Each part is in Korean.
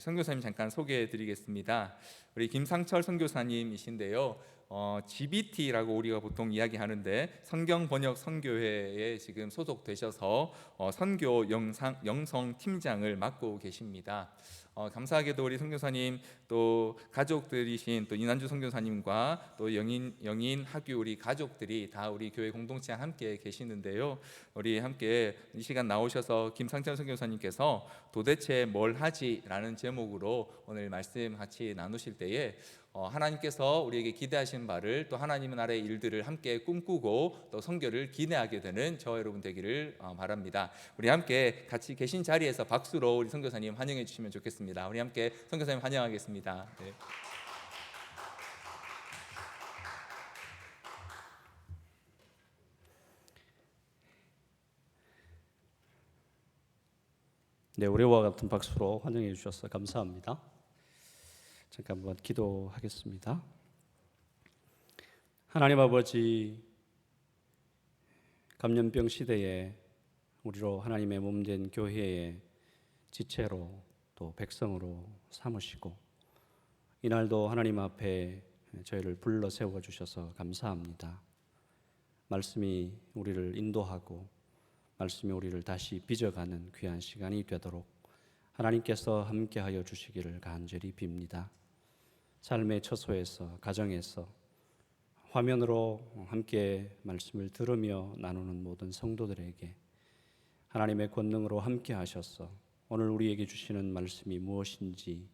선교사님 잠깐 소개해드리겠습니다. 우리 김상철 선교사님이신데요. GBT라고 우리가 보통 이야기하는데 성경번역 선교회에 지금 소속되셔서 선교 영성 팀장을 맡고 계십니다. 감사하게도 우리 선교사님 또 가족들이신 또 이난주 선교사님과 또 영인 학교 우리 가족들이 다 우리 교회 공동체와 함께 계시는데요. 우리 함께 이 시간 나오셔서 김상철 선교사님께서 도대체 뭘 하지라는 제목으로 오늘 말씀 같이 나누실 때에 하나님께서 우리에게 기대하신 바를 또 하나님 나라의 일들을 함께 꿈꾸고 또 선교를 기대하게 되는 저와 여러분 되기를 바랍니다. 우리 함께 같이 계신 자리에서 박수로 우리 선교사님 환영해 주시면 좋겠습니다. 우리 함께 선교사님 환영하겠습니다. 네. 네, 우리와 같은 박수로 환영해 주셔서 감사합니다. 잠깐만 기도하겠습니다. 하나님 아버지, 감염병 시대에 우리로 하나님의 몸된 교회의 지체로 또 백성으로 삼으시고 이날도 하나님 앞에 저희를 불러 세워 주셔서 감사합니다. 말씀이 우리를 인도하고 말씀이 우리를 다시 빚어가는 귀한 시간이 되도록 하나님께서 함께하여 주시기를 간절히 빕니다. 삶의 처소에서, 가정에서, 화면으로 함께 말씀을 들으며 나누는 모든 성도들에게 하나님의 권능으로 함께 하셔서 오늘 우리에게 주시는 말씀이 무엇인지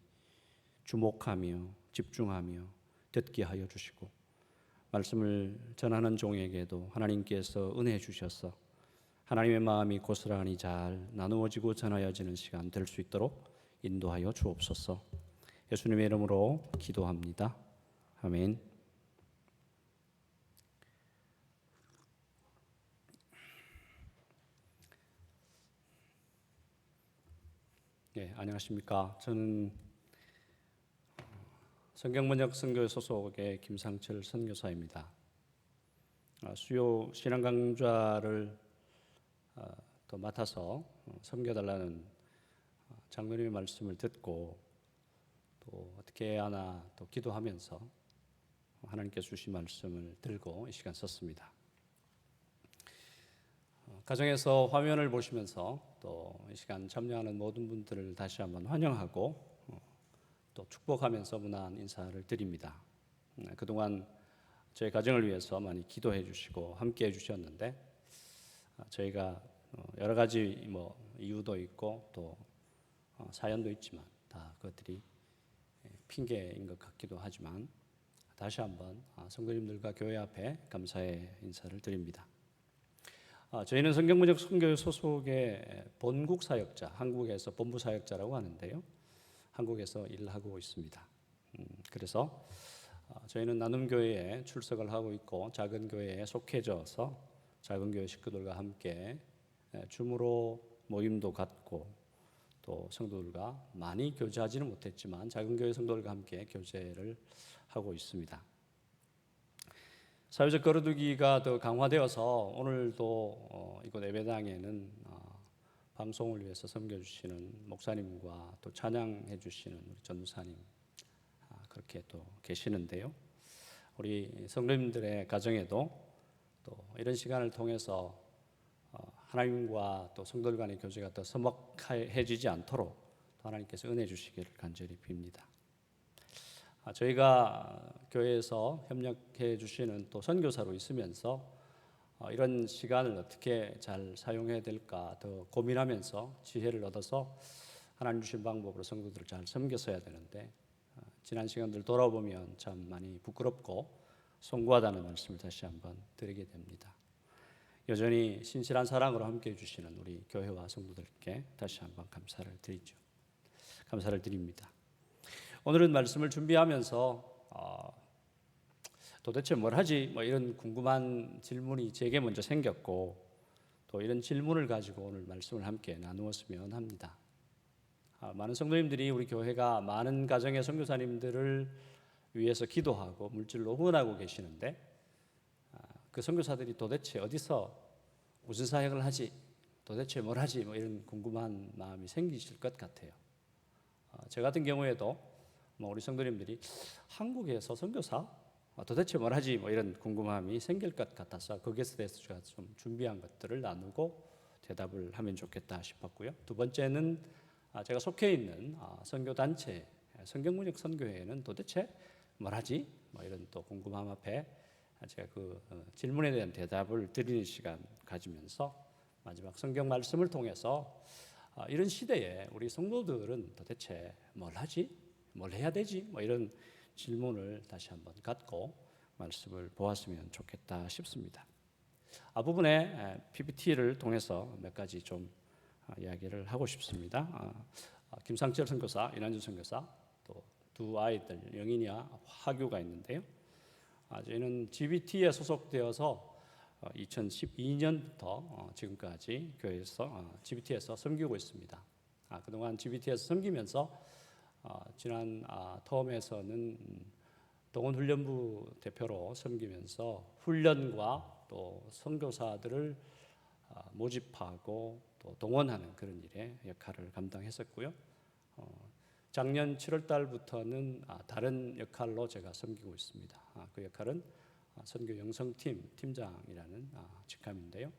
주목하며 집중하며 듣게 하여 주시고 말씀을 전하는 종에게도 하나님께서 은혜 주셔서 하나님의 마음이 고스란히 잘 나누어지고 전하여지는 시간 될 수 있도록 인도하여 주옵소서. 예수님의 이름으로 기도합니다. 아멘. 네, 안녕하십니까. 저는 성경번역 선교회 소속의 김상철 선교사입니다. 수요 신앙 강좌를 또 맡아서 섬겨달라는 장로님의 말씀을 듣고 또 어떻게 하나 또 기도하면서 하나님께서 주신 말씀을 들고 이 시간 썼습니다. 가정에서 화면을 보시면서 또 이 시간 참여하는 모든 분들을 다시 한번 환영하고 또 축복하면서 문안 인사를 드립니다. 그동안 저희 가정을 위해서 많이 기도해 주시고 함께 해 주셨는데 저희가 여러 가지 이유도 있고 또 사연도 있지만 다 그것들이 핑계인 것 같기도 하지만 다시 한번 성도님들과 교회 앞에 감사의 인사를 드립니다. 저희는 성경번역 선교회 소속의 본국 사역자, 한국에서 본부 사역자라고 하는데요. 한국에서 일을 하고 있습니다. 그래서 저희는 나눔교회에 출석을 하고 있고 작은 교회에 속해져서 작은 교회 식구들과 함께 줌으로 모임도 갖고 또 성도들과 많이 교제하지는 못했지만 작은 교회 성도들과 함께 교제를 하고 있습니다. 사회적 거리두기가 더 강화되어서 오늘도 이곳 예배당에는 방송을 위해서 섬겨주시는 목사님과 또 찬양해 주시는 우리 전도사님 그렇게 또 계시는데요. 우리 성도님들의 가정에도 또 이런 시간을 통해서 하나님과 또 성도들 간의 교제가 더 서먹해지지 않도록 또 하나님께서 은혜 주시기를 간절히 빕니다. 저희가 교회에서 협력해 주시는 또 선교사로 있으면서 이런 시간을 어떻게 잘 사용해야 될까 더 고민하면서 지혜를 얻어서 하나님 주신 방법으로 성도들을 잘 섬겼어야 되는데 지난 시간들 돌아보면 참 많이 부끄럽고 송구하다는 말씀을 다시 한번 드리게 됩니다. 여전히 신실한 사랑으로 함께해 주시는 우리 교회와 성도들께 다시 한번 감사를 드리죠. 감사를 드립니다. 오늘은 말씀을 준비하면서 도대체 뭘 하지? 이런 궁금한 질문이 제게 먼저 생겼고 또 이런 질문을 가지고 오늘 말씀을 함께 나누었으면 합니다. 많은 성도님들이 우리 교회가 많은 가정의 선교사님들을 위해서 기도하고 물질로 후원하고 계시는데 그 선교사들이 도대체 어디서 무슨 사역을 하지? 도대체 뭘 하지? 이런 궁금한 마음이 생기실 것 같아요. 저 같은 경우에도 뭐 우리 성도님들이 한국에서 선교사 도대체 뭘 하지 뭐 이런 궁금함이 생길 것 같아서 거기에 대해서 제가 좀 준비한 것들을 나누고 대답을 하면 좋겠다 싶었고요. 두 번째는 제가 속해 있는 선교 단체 성경문역 선교회는 도대체 뭘 하지? 뭐 이런 또 궁금함 앞에 제가 그 질문에 대한 대답을 드리는 시간 가지면서 마지막 성경 말씀을 통해서 이런 시대에 우리 성도들은 도대체 뭘 하지? 뭘 해야 되지? 뭐 이런 질문을 다시 한번 갖고 말씀을 보았으면 좋겠다 싶습니다. 앞부분에 PPT를 통해서 몇 가지 좀 이야기를 하고 싶습니다. 김상철 선교사, 이난주 선교사, 또 두 아이들 영인이와 화교가 있는데요. 저희는 GBT에 소속되어서 2012년부터 지금까지 교회에서 GBT에서 섬기고 있습니다. 그동안 GBT에서 섬기면서 지난 터움에서는 동원훈련부 대표로 섬기면서 훈련과 또 선교사들을 모집하고 또 동원하는 그런 일에 역할을 감당했었고요. 작년 7월 달부터는 다른 역할로 제가 섬기고 있습니다. 그 역할은 선교 영성팀 팀장이라는 직함인데요.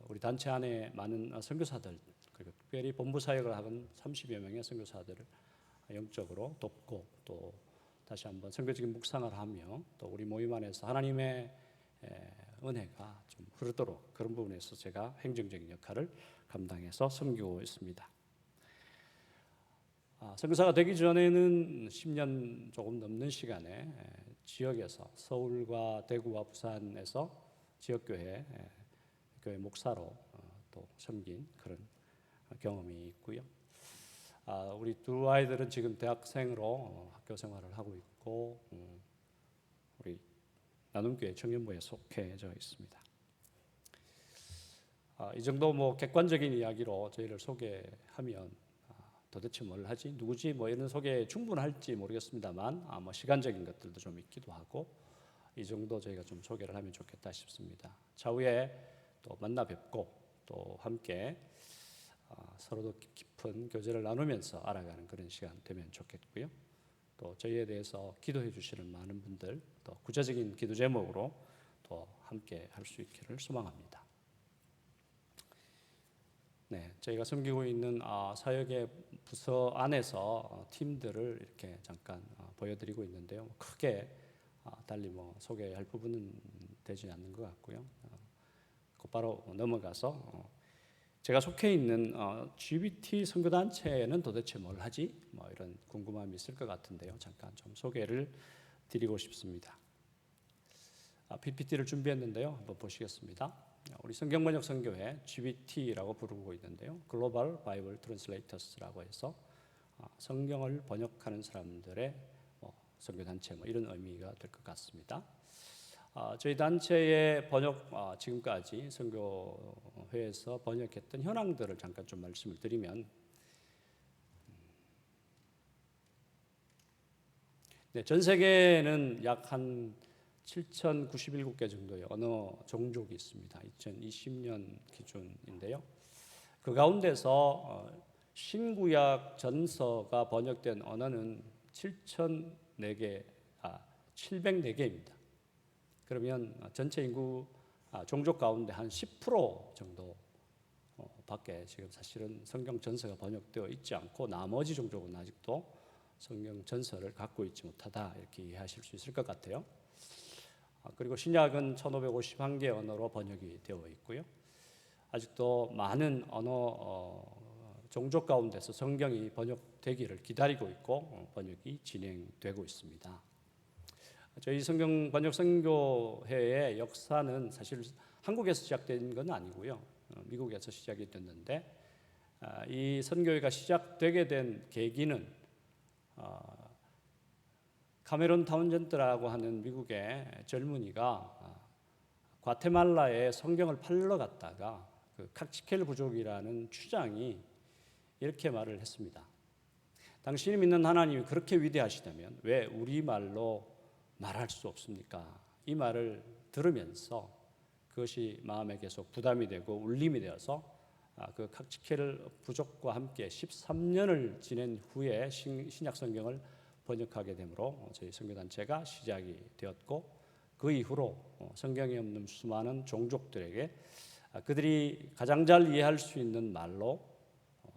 우리 단체 안에 많은 선교사들 그리고 특별히 본부 사역을 하는 30여 명의 선교사들을 영적으로 돕고 또 다시 한번 선교적인 묵상을 하며 또 우리 모임 안에서 하나님의 은혜가 좀 흐르도록 그런 부분에서 제가 행정적인 역할을 감당해서 섬기고 있습니다. 선교사가 되기 전에는 10년 조금 넘는 시간에 지역에서 서울과 대구와 부산에서 지역교회 교회 목사로 또 섬긴 그런 경험이 있고요. 우리 두 아이들은 지금 대학생으로 학교 생활을 하고 있고 우리 나눔교회 청년부에 속해져 있습니다. 이 정도 뭐 객관적인 이야기로 저희를 소개하면 도대체 뭘 하지 누구지 뭐 이런 소개 충분할지 모르겠습니다만 뭐 시간적인 것들도 좀 있기도 하고 이 정도 저희가 좀 소개를 하면 좋겠다 싶습니다. 차후에 또 만나 뵙고 또 함께 서로도 깊은 교제를 나누면서 알아가는 그런 시간 되면 좋겠고요. 또 저희에 대해서 기도해 주시는 많은 분들 또 구체적인 기도 제목으로 또 함께 할 수 있기를 소망합니다. 네, 저희가 섬기고 있는 사역의 부서 안에서 팀들을 이렇게 잠깐 보여드리고 있는데요. 크게 달리 뭐 소개할 부분은 되지 않는 것 같고요. 곧바로 넘어가서 제가 속해 있는 GBT 선교단체는 도대체 뭘 하지? 뭐 이런 궁금함이 있을 것 같은데요. 잠깐 좀 소개를 드리고 싶습니다. PPT를 준비했는데요. 한번 보시겠습니다. 우리 성경번역 선교회 GBT라고 부르고 있는데요. 글로벌 바이블 트랜슬레이터스라고 해서 성경을 번역하는 사람들의 선교단체 뭐 이런 의미가 될 것 같습니다. 저희 단체의 번역 지금까지 선교회에서 번역했던 현황들을 잠깐 좀 말씀을 드리면 네, 전 세계에는 약 한 7,097개 정도의 언어 종족이 있습니다. 2020년 기준인데요. 그 가운데서 신구약 전서가 번역된 언어는 704개입니다. 그러면 전체 인구 종족 가운데 한 10% 정도 밖에 지금 사실은 성경 전서가 번역되어 있지 않고 나머지 종족은 아직도 성경 전서를 갖고 있지 못하다 이렇게 이해하실 수 있을 것 같아요. 그리고 신약은 1551개 언어로 번역이 되어 있고요. 아직도 많은 언어 종족 가운데서 성경이 번역되기를 기다리고 있고 번역이 진행되고 있습니다. 저희 성경 번역 선교회의 역사는 사실 한국에서 시작된 건 아니고요. 미국에서 시작이 됐는데 이 선교회가 시작되게 된 계기는 카메론 타운젠트라고 하는 미국의 젊은이가 과테말라에 성경을 팔러 갔다가 그 칵치켈 부족이라는 추장이 이렇게 말을 했습니다. 당신이 믿는 하나님이 그렇게 위대하시다면 왜 우리말로 말할 수 없습니까? 이 말을 들으면서 그것이 마음에 계속 부담이 되고 울림이 되어서 그 카츠켈 부족과 함께 13년을 지낸 후에 신약 성경을 번역하게 되므로 저희 선교단체가 시작이 되었고, 그 이후로 성경에 없는 수많은 종족들에게 그들이 가장 잘 이해할 수 있는 말로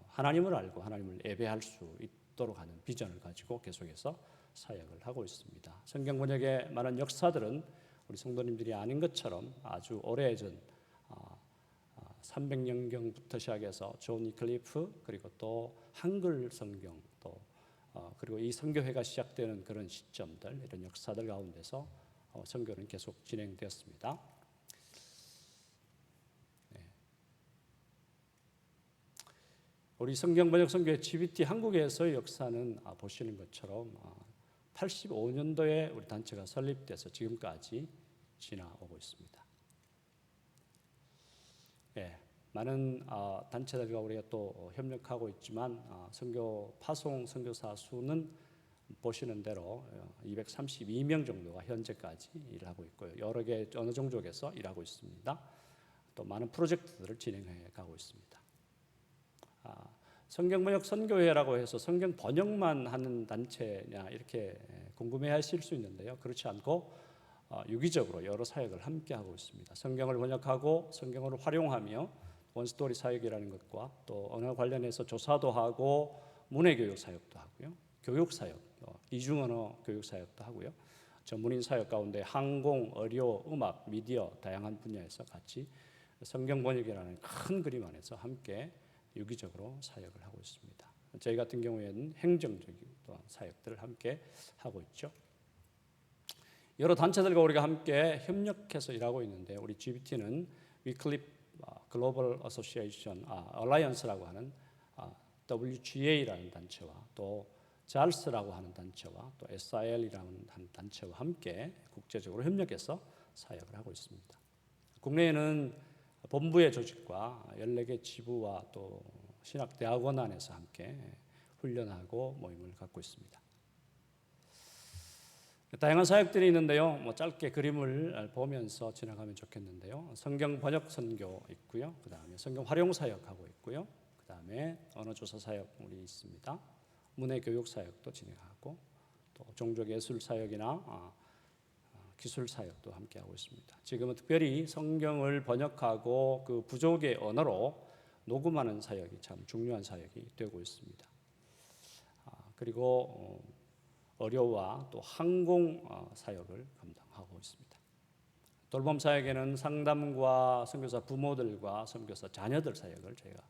하나님을 알고 하나님을 예배할 수 있도록 하는 비전을 가지고 계속해서 사역을 하고 있습니다. 성경 번역의 많은 역사들은 우리 성도님들이 아닌 것처럼 아주 오래전 300년경부터 시작해서 존 위클리프, 그리고 또 한글 성경, 또 그리고 이 선교회가 시작되는 그런 시점들, 이런 역사들 가운데서 선교는 계속 진행되었습니다. 네. 우리 성경번역 선교회 GBT 한국에서의 역사는 보시는 것처럼 85년도에 우리 단체가 설립돼서 지금까지 지나오고 있습니다. 예, 많은 단체들과 우리가 또 협력하고 있지만 선교 파송 선교사 수는 보시는 대로 232명 정도가 현재까지 일하고 있고요. 여러 개 어느 종족에서 일하고 있습니다. 또 많은 프로젝트들을 진행해 가고 있습니다. 성경번역 선교회라고 해서 성경 번역만 하는 단체냐 이렇게 궁금해하실 수 있는데요. 그렇지 않고 유기적으로 여러 사역을 함께 하고 있습니다. 성경을 번역하고 성경을 활용하며 원스토리 사역이라는 것과 또 언어 관련해서 조사도 하고 문해교육 사역도 하고요. 교육 사역, 이중언어 교육 사역도 하고요. 전문인 사역 가운데 항공, 의료, 음악, 미디어 다양한 분야에서 같이 성경 번역이라는 큰 그림 안에서 함께 유기적으로 사역을 하고 있습니다. 저희 같은 경우에는 행정적인 또한 사역들을 함께 하고 있죠. 여러 단체들과 우리가 함께 협력해서 일하고 있는데, 우리 GBT는 위클립 글로벌 어소시에이션 얼라이언스라고 하는 WGA라는 단체와 또 잘스라고 하는 단체와 또 SIL이라는 단체와 함께 국제적으로 협력해서 사역을 하고 있습니다. 국내에는 본부의 조직과 14개 지부와 또 신학대학원 안에서 함께 훈련하고 모임을 갖고 있습니다. 다양한 사역들이 있는데요. 짧게 그림을 보면서 지나가면 좋겠는데요. 성경 번역 선교 있고요. 그 다음에 성경 활용 사역하고 있고요. 그 다음에 언어 조사 사역 우리 있습니다. 문해 교육 사역도 진행하고 또 종족 예술 사역이나 기술 사역도 함께 하고 있습니다. 지금은 특별히 성경을 번역하고 그 부족의 언어로 녹음하는 사역이 참 중요한 사역이 되고 있습니다. 그리고 의료와 또 항공 사역을 감당하고 있습니다. 돌봄 사역에는 상담과 선교사 부모들과 선교사 자녀들 사역을 저희가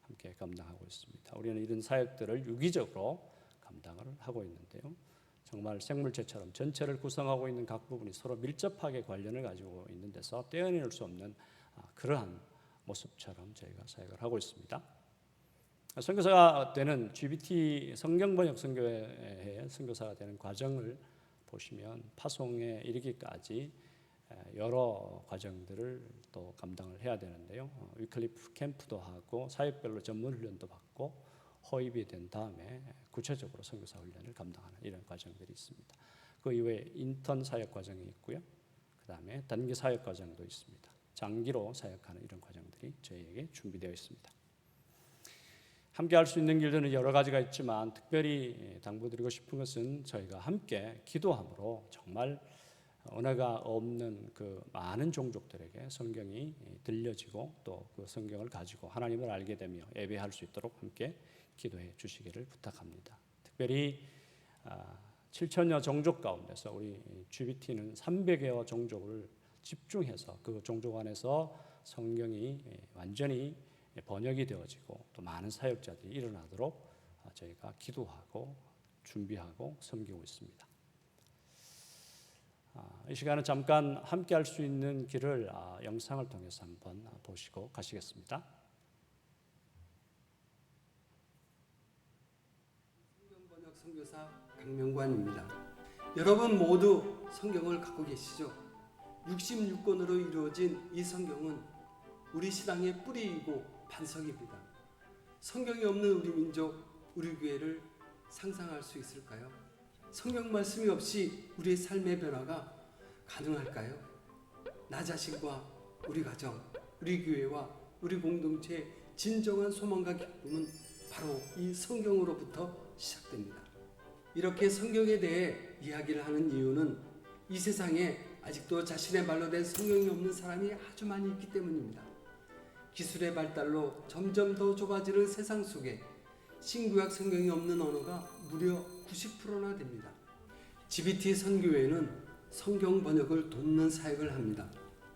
함께 감당하고 있습니다. 우리는 이런 사역들을 유기적으로 감당을 하고 있는데요. 정말 생물체처럼 전체를 구성하고 있는 각 부분이 서로 밀접하게 관련을 가지고 있는 데서 떼어낼 수 없는 그러한 모습처럼 저희가 사역을 하고 있습니다. 선교사가 되는 GBT 성경번역 선교회의 선교사가 되는 과정을 보시면 파송에 이르기까지 여러 과정들을 또 감당을 해야 되는데요. 위클리프 캠프도 하고 사역별로 전문 훈련도 받고 호입이 된 다음에 구체적으로 선교사 훈련을 감당하는 이런 과정들이 있습니다. 그 이외에 인턴 사역 과정이 있고요. 그 다음에 단기 사역 과정도 있습니다. 장기로 사역하는 이런 과정들이 저희에게 준비되어 있습니다. 함께 할 수 있는 길들은 여러 가지가 있지만 특별히 당부드리고 싶은 것은 저희가 함께 기도함으로 정말 언어가 없는 그 많은 종족들에게 성경이 들려지고 또 그 성경을 가지고 하나님을 알게 되며 예배할 수 있도록 함께 기도해 주시기를 부탁합니다. 특별히 7천여 종족 가운데서 우리 GBT는 300여 종족을 집중해서 그 종족 안에서 성경이 완전히 번역이 되어지고 또 많은 사역자들이 일어나도록 저희가 기도하고 준비하고 섬기고 있습니다. 이 시간은 잠깐 함께 할 수 있는 길을 영상을 통해서 한번 보시고 가시겠습니다. 성경번역 선교사 강명관입니다. 여러분 모두 성경을 갖고 계시죠? 66권으로 이루어진 이 성경은 우리 신앙의 뿌리이고 반석입니다. 성경이 없는 우리 민족, 우리 교회를 상상할 수 있을까요? 성경 말씀이 없이 우리의 삶의 변화가 가능할까요? 나 자신과 우리 가정, 우리 교회와 우리 공동체 진정한 소망과 기쁨은 바로 이 성경으로부터 시작됩니다. 이렇게 성경에 대해 이야기를 하는 이유는 이 세상에 아직도 자신의 말로 된 성경이 없는 사람이 아주 많이 있기 때문입니다. 기술의 발달로 점점 더 좁아지는 세상 속에 신구약 성경이 없는 언어가 무려 90%나 됩니다. GBT 선교회는 성경 번역을 돕는 사역을 합니다.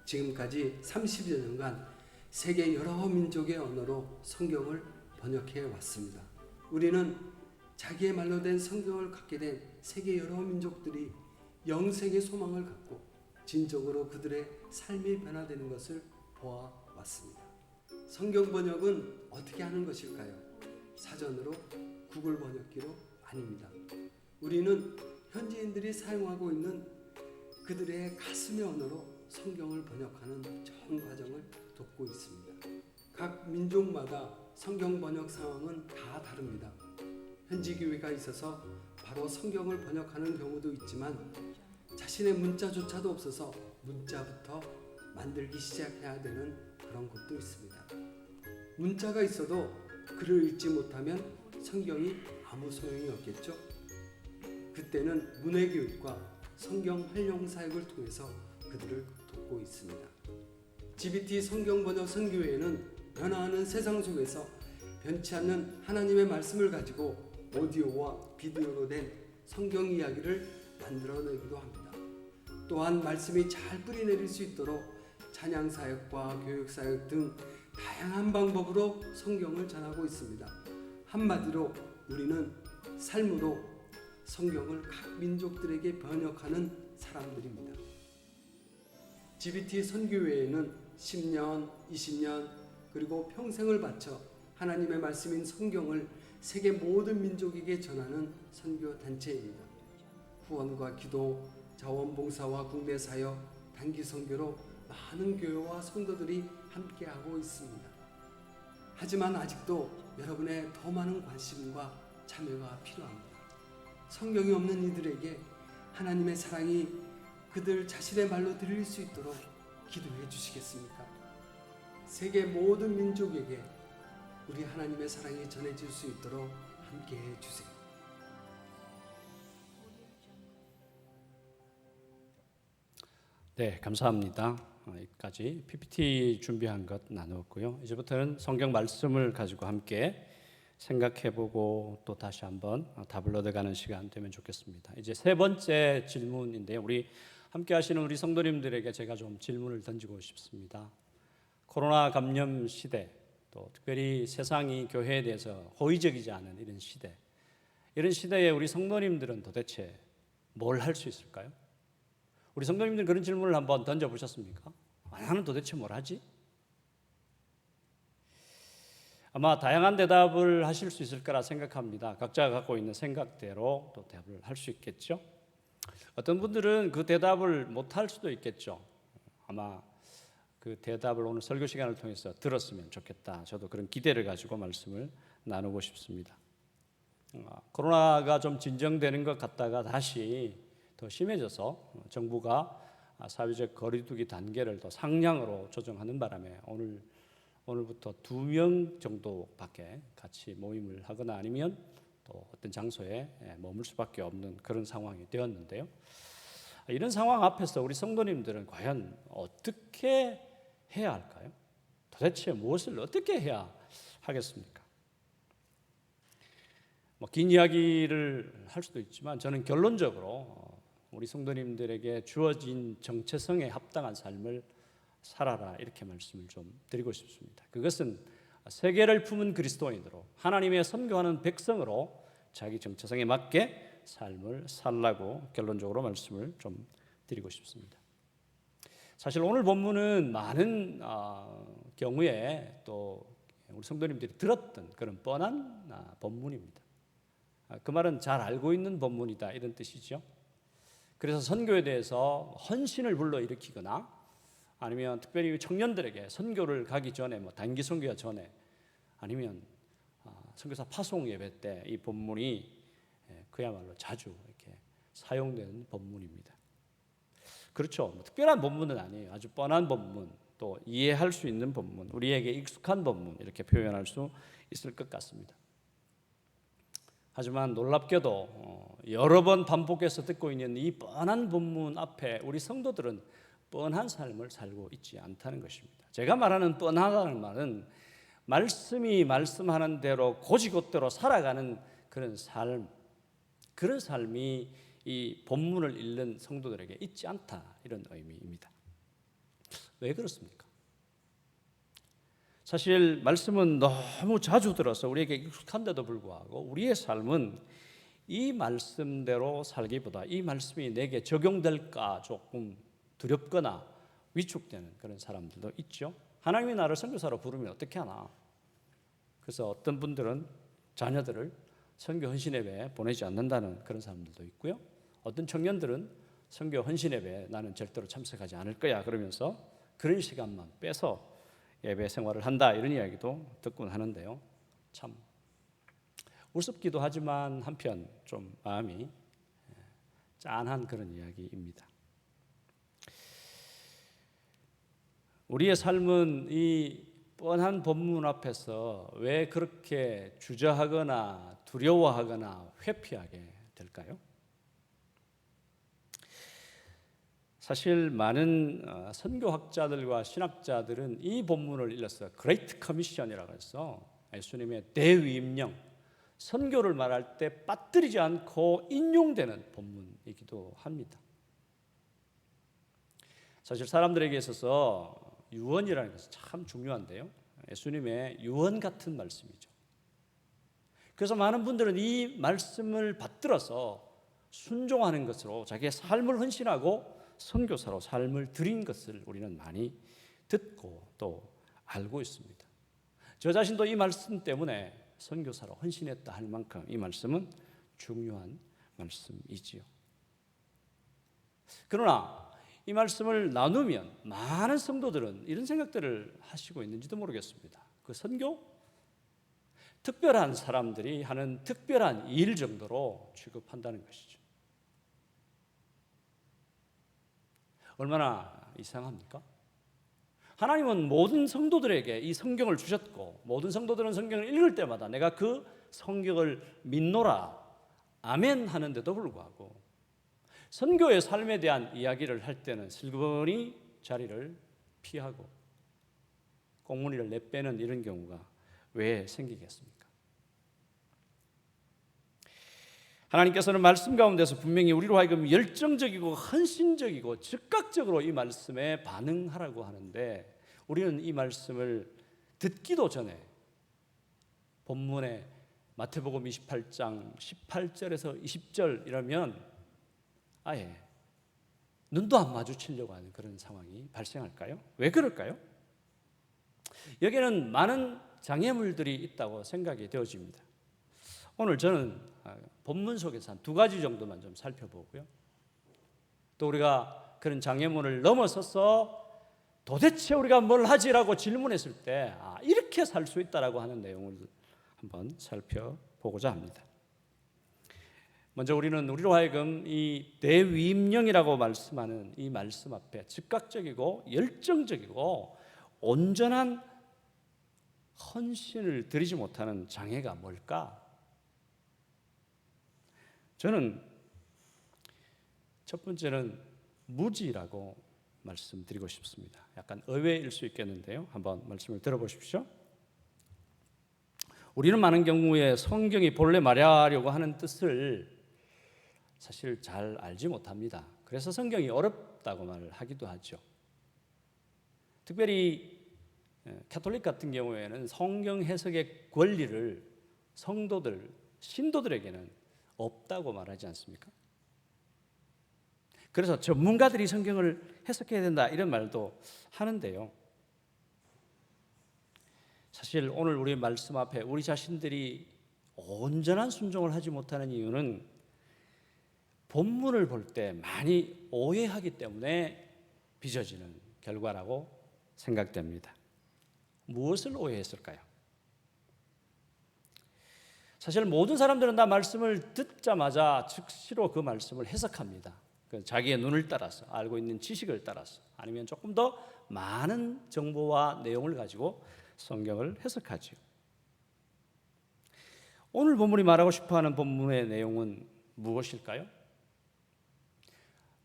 지금까지 30여 년간 세계 여러 민족의 언어로 성경을 번역해 왔습니다. 우리는 자기의 말로 된 성경을 갖게 된 세계 여러 민족들이 영생의 소망을 갖고 진정으로 그들의 삶이 변화되는 것을 보아왔습니다. 성경 번역은 어떻게 하는 것일까요? 사전으로, 구글 번역기로? 아닙니다. 우리는 현지인들이 사용하고 있는 그들의 가슴의 언어로 성경을 번역하는 전 과정을 돕고 있습니다. 각 민족마다 성경 번역 상황은 다 다릅니다. 현지 교회가 있어서 바로 성경을 번역하는 경우도 있지만 자신의 문자조차도 없어서 문자부터 만들기 시작해야 되는 그런 곳도 있습니다. 문자가 있어도 글을 읽지 못하면 성경이 아무 소용이 없겠죠. 그때는 문해교육과 성경 활용 사역을 통해서 그들을 돕고 있습니다. GBT 성경 번역 선교회는 변화하는 세상 속에서 변치 않는 하나님의 말씀을 가지고 오디오와 비디오로 된 성경 이야기를 만들어내기도 합니다. 또한 말씀이 잘 뿌리내릴 수 있도록 찬양 사역과 교육 사역 등 다양한 방법으로 성경을 전하고 있습니다. 한마디로 우리는 삶으로 성경을 각 민족들에게 번역하는 사람들입니다. GBT 선교회에는 10년, 20년 그리고 평생을 바쳐 하나님의 말씀인 성경을 세계 모든 민족에게 전하는 선교 단체입니다. 후원과 기도, 자원봉사와 국내 사역, 단기 선교로 많은 교회와 성도들이 함께하고 있습니다. 하지만 아직도 여러분의 더 많은 관심과 참여가 필요합니다. 성경이 없는 이들에게 하나님의 사랑이 그들 자신의 말로 들릴 수 있도록 기도해 주시겠습니까? 세계 모든 민족에게 우리 하나님의 사랑이 전해질 수 있도록 함께해 주세요. 네, 감사합니다. 여기까지 PPT 준비한 것 나누었고요. 이제부터는 성경 말씀을 가지고 함께 생각해보고 또 다시 한번 답을 얻어가는 시간 되면 좋겠습니다. 이제 세 번째 질문인데요. 우리 함께 하시는 우리 성도님들에게 제가 좀 질문을 던지고 싶습니다. 코로나 감염 시대, 또 특별히 세상이 교회에 대해서 호의적이지 않은 이런 시대, 이런 시대에 우리 성도님들은 도대체 뭘 할 수 있을까요? 우리 성도님들 그런 질문을 한번 던져보셨습니까? 나는 도대체 뭘 하지? 아마 다양한 대답을 하실 수 있을 거라 생각합니다. 각자가 갖고 있는 생각대로 또 대답을 할 수 있겠죠. 어떤 분들은 그 대답을 못할 수도 있겠죠. 아마 그 대답을 오늘 설교 시간을 통해서 들었으면 좋겠다. 저도 그런 기대를 가지고 말씀을 나누고 싶습니다. 코로나가 좀 진정되는 것 같다가 다시 더 심해져서 정부가 사회적 거리두기 단계를 더 상향으로 조정하는 바람에 오늘부터 2명 정도밖에 같이 모임을 하거나 아니면 또 어떤 장소에 머물 수밖에 없는 그런 상황이 되었는데요. 이런 상황 앞에서 우리 성도님들은 과연 어떻게 해야 할까요? 도대체 무엇을 어떻게 해야 하겠습니까? 긴 이야기를 할 수도 있지만 저는 결론적으로 우리 성도님들에게 주어진 정체성에 합당한 삶을 살아라 이렇게 말씀을 좀 드리고 싶습니다. 그것은 세계를 품은 그리스도인으로 하나님의 선교하는 백성으로 자기 정체성에 맞게 삶을 살라고 결론적으로 말씀을 좀 드리고 싶습니다. 사실 오늘 본문은 많은 경우에 또 우리 성도님들이 들었던 그런 뻔한 본문입니다. 그 말은 잘 알고 있는 본문이다 이런 뜻이죠. 그래서 선교에 대해서 헌신을 불러일으키거나 아니면 특별히 청년들에게 선교를 가기 전에 단기 선교가 전에 아니면 선교사 파송 예배 때 이 본문이 그야말로 자주 이렇게 사용되는 본문입니다. 그렇죠. 특별한 본문은 아니에요. 아주 뻔한 본문. 또 이해할 수 있는 본문, 우리에게 익숙한 본문 이렇게 표현할 수 있을 것 같습니다. 하지만 놀랍게도 여러 번 반복해서 듣고 있는 이 뻔한 본문 앞에 우리 성도들은 뻔한 삶을 살고 있지 않다는 것입니다. 제가 말하는 뻔하다는 말은 말씀이 말씀하는 대로 고지곳대로 살아가는 그런 삶이 이 본문을 읽는 성도들에게 있지 않다, 이런 의미입니다. 왜 그렇습니까? 사실 말씀은 너무 자주 들어서 우리에게 익숙한데도 불구하고 우리의 삶은 이 말씀대로 살기보다 이 말씀이 내게 적용될까 조금 두렵거나 위축되는 그런 사람들도 있죠. 하나님이 나를 선교사로 부르면 어떻게 하나? 그래서 어떤 분들은 자녀들을 선교 헌신예배에 보내지 않는다는 그런 사람들도 있고요. 어떤 청년들은 선교 헌신예배에 나는 절대로 참석하지 않을 거야 그러면서 그런 시간만 빼서 예배 생활을 한다, 이런 이야기도 듣곤 하는데요. 참 우습기도 하지만 한편 좀 마음이 짠한 그런 이야기입니다. 우리의 삶은 이 뻔한 본문 앞에서 왜 그렇게 주저하거나 두려워하거나 회피하게 될까요? 사실 많은 선교학자들과 신학자들은 이 본문을 일러서 그레이트 커미션이라고 해서 예수님의 대위임령, 선교를 말할 때 빠뜨리지 않고 인용되는 본문이기도 합니다. 사실 사람들에게 있어서 유언이라는 것은 참 중요한데요. 예수님의 유언 같은 말씀이죠. 그래서 많은 분들은 이 말씀을 받들어서 순종하는 것으로 자기의 삶을 헌신하고 선교사로 삶을 드린 것을 우리는 많이 듣고 또 알고 있습니다. 저 자신도 이 말씀 때문에 선교사로 헌신했다 할 만큼 이 말씀은 중요한 말씀이지요. 그러나 이 말씀을 나누면 많은 성도들은 이런 생각들을 하시고 있는지도 모르겠습니다. 그 선교? 특별한 사람들이 하는 특별한 일 정도로 취급한다는 것이죠. 얼마나 이상합니까? 하나님은 모든 성도들에게 이 성경을 주셨고 모든 성도들은 성경을 읽을 때마다 내가 그 성경을 믿노라 아멘 하는데도 불구하고 선교의 삶에 대한 이야기를 할 때는 슬그머니 자리를 피하고 꽁무니를 내빼는 이런 경우가 왜 생기겠습니까? 하나님께서는 말씀 가운데서 분명히 우리로 하여금 열정적이고 헌신적이고 즉각적으로 이 말씀에 반응하라고 하는데 우리는 이 말씀을 듣기도 전에 본문에 마태복음 28장 18절에서 20절이라면 아예 눈도 안 마주치려고 하는 그런 상황이 발생할까요? 왜 그럴까요? 여기에는 많은 장애물들이 있다고 생각이 되어집니다. 오늘 저는 본문 속에서 한 두 가지 정도만 좀 살펴보고요. 또 우리가 그런 장애물을 넘어서서 도대체 우리가 뭘 하지라고 질문했을 때 이렇게 살 수 있다라고 하는 내용을 한번 살펴보고자 합니다. 먼저 우리로 하여금 이 대위임령이라고 말씀하는 이 말씀 앞에 즉각적이고 열정적이고 온전한 헌신을 드리지 못하는 장애가 뭘까? 저는 첫 번째는 무지라고 말씀드리고 싶습니다. 약간 의외일 수 있겠는데요. 한번 말씀을 들어보십시오. 우리는 많은 경우에 성경이 본래 말하려고 하는 뜻을 사실 잘 알지 못합니다. 그래서 성경이 어렵다고 말하기도 하죠. 특별히 가톨릭 같은 경우에는 성경 해석의 권리를 신도들에게는 없다고 말하지 않습니까? 그래서 전문가들이 성경을 해석해야 된다 이런 말도 하는데요. 사실 오늘 우리 말씀 앞에 우리 자신들이 온전한 순종을 하지 못하는 이유는 본문을 볼 때 많이 오해하기 때문에 빚어지는 결과라고 생각됩니다. 무엇을 오해했을까요? 사실 모든 사람들은 다 말씀을 듣자마자 즉시로 그 말씀을 해석합니다. 그 자기의 눈을 따라서 알고 있는 지식을 따라서 아니면 조금 더 많은 정보와 내용을 가지고 성경을 해석하죠. 오늘 본문이 말하고 싶어하는 본문의 내용은 무엇일까요?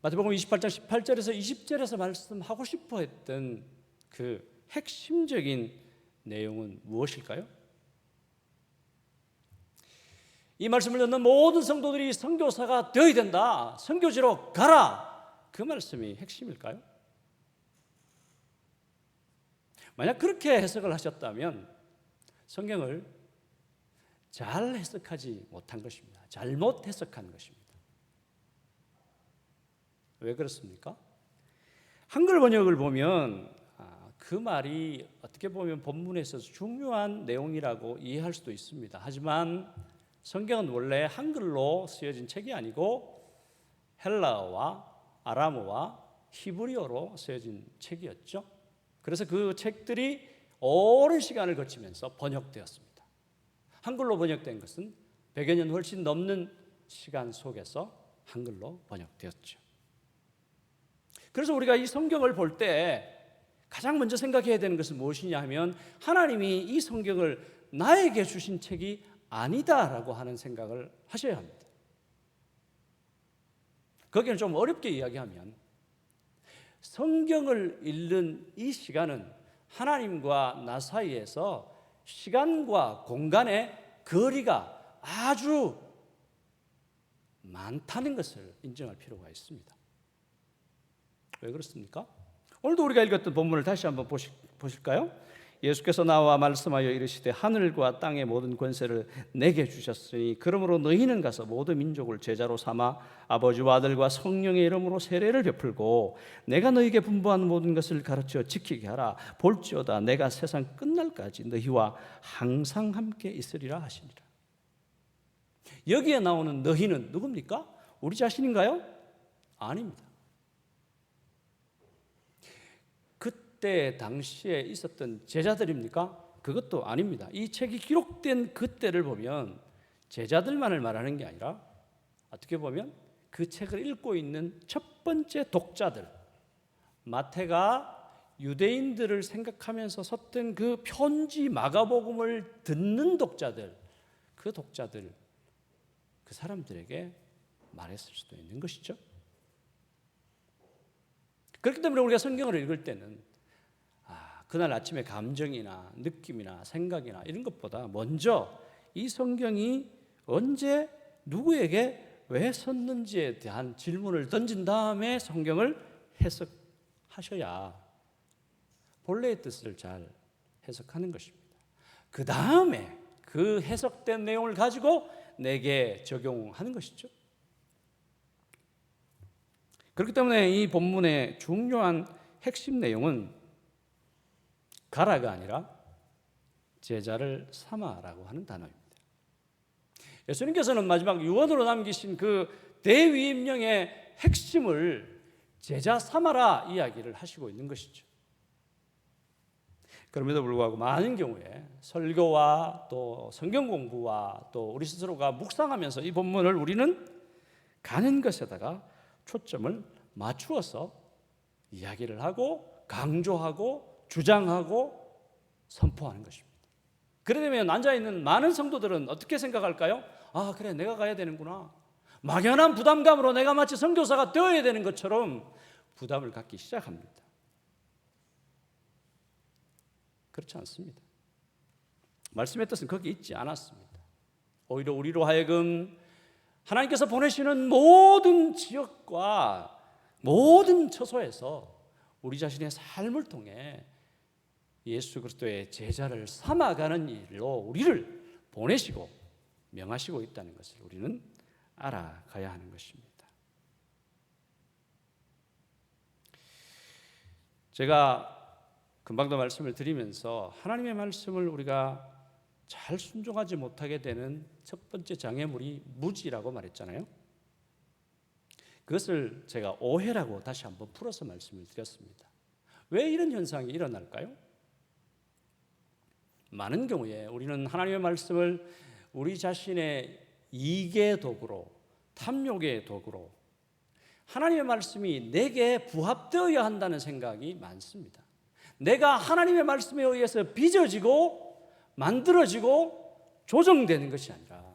마태복음 28장 18절에서 20절에서 말씀하고 싶어 했던 그 핵심적인 내용은 무엇일까요? 이 말씀을 듣는 모든 성도들이 선교사가 되어야 된다. 선교지로 가라. 그 말씀이 핵심일까요? 만약 그렇게 해석을 하셨다면 성경을 잘 해석하지 못한 것입니다. 잘못 해석한 것입니다. 왜 그렇습니까? 한글 번역을 보면 그 말이 어떻게 보면 본문에서 중요한 내용이라고 이해할 수도 있습니다. 하지만 성경은 원래 한글로 쓰여진 책이 아니고 헬라어와 아람어와 히브리어로 쓰여진 책이었죠. 그래서 그 책들이 오랜 시간을 거치면서 번역되었습니다. 한글로 번역된 것은 100여 년 훨씬 넘는 시간 속에서 한글로 번역되었죠. 그래서 우리가 이 성경을 볼 때 가장 먼저 생각해야 되는 것은 무엇이냐 하면 하나님이 이 성경을 나에게 주신 책이 아니다라고 하는 생각을 하셔야 합니다. 거기는 좀 어렵게 이야기하면 성경을 읽는 이 시간은 하나님과 나 사이에서 시간과 공간의 거리가 아주 많다는 것을 인정할 필요가 있습니다. 왜 그렇습니까? 오늘도 우리가 읽었던 본문을 다시 한번 보실까요? 예수께서 나와 말씀하여 이르시되 하늘과 땅의 모든 권세를 내게 주셨으니 그러므로 너희는 가서 모든 민족을 제자로 삼아 아버지와 아들과 성령의 이름으로 세례를 베풀고 내가 너희에게 분부한 모든 것을 가르쳐 지키게 하라. 볼지어다 내가 세상 끝날까지 너희와 항상 함께 있으리라 하시니라. 여기에 나오는 너희는 누굽니까? 우리 자신인가요? 아닙니다. 그때 당시에 있었던 제자들입니까? 그것도 아닙니다. 이 책이 기록된 그때를 보면 제자들만을 말하는 게 아니라 어떻게 보면 그 책을 읽고 있는 첫 번째 독자들, 마태가 유대인들을 생각하면서 썼던 그 편지 마가복음을 듣는 독자들, 그 독자들, 그 사람들에게 말했을 수도 있는 것이죠. 그렇기 때문에 우리가 성경을 읽을 때는 그날 아침에 감정이나 느낌이나 생각이나 이런 것보다 먼저 이 성경이 언제 누구에게 왜 썼는지에 대한 질문을 던진 다음에 성경을 해석하셔야 본래의 뜻을 잘 해석하는 것입니다. 그 다음에 그 해석된 내용을 가지고 내게 적용하는 것이죠. 그렇기 때문에 이 본문의 중요한 핵심 내용은 가라가 아니라 제자를 삼아라고 하는 단어입니다. 예수님께서는 마지막 유언으로 남기신 그 대위임령의 핵심을 제자 삼아라 이야기를 하시고 있는 것이죠. 그럼에도 불구하고 많은 경우에 설교와 또 성경 공부와 또 우리 스스로가 묵상하면서 이 본문을 우리는 가는 것에다가 초점을 맞추어서 이야기를 하고 강조하고 주장하고 선포하는 것입니다. 그러면 앉아있는 많은 성도들은 어떻게 생각할까요? 아, 그래, 내가 가야 되는구나. 막연한 부담감으로 내가 마치 선교사가 되어야 되는 것처럼 부담을 갖기 시작합니다. 그렇지 않습니다. 말씀의 뜻은 거기 있지 않았습니다. 오히려 우리로 하여금 하나님께서 보내시는 모든 지역과 모든 처소에서 우리 자신의 삶을 통해 예수 그리스도의 제자를 삼아가는 일로 우리를 보내시고 명하시고 있다는 것을 우리는 알아가야 하는 것입니다. 제가 금방도 말씀을 드리면서 하나님의 말씀을 우리가 잘 순종하지 못하게 되는 첫 번째 장애물이 무지라고 말했잖아요. 그것을 제가 오해라고 다시 한번 풀어서 말씀을 드렸습니다. 왜 이런 현상이 일어날까요? 많은 경우에 우리는 하나님의 말씀을 우리 자신의 이익의 도구로, 탐욕의 도구로, 하나님의 말씀이 내게 부합되어야 한다는 생각이 많습니다. 내가 하나님의 말씀에 의해서 빚어지고 만들어지고 조정되는 것이 아니라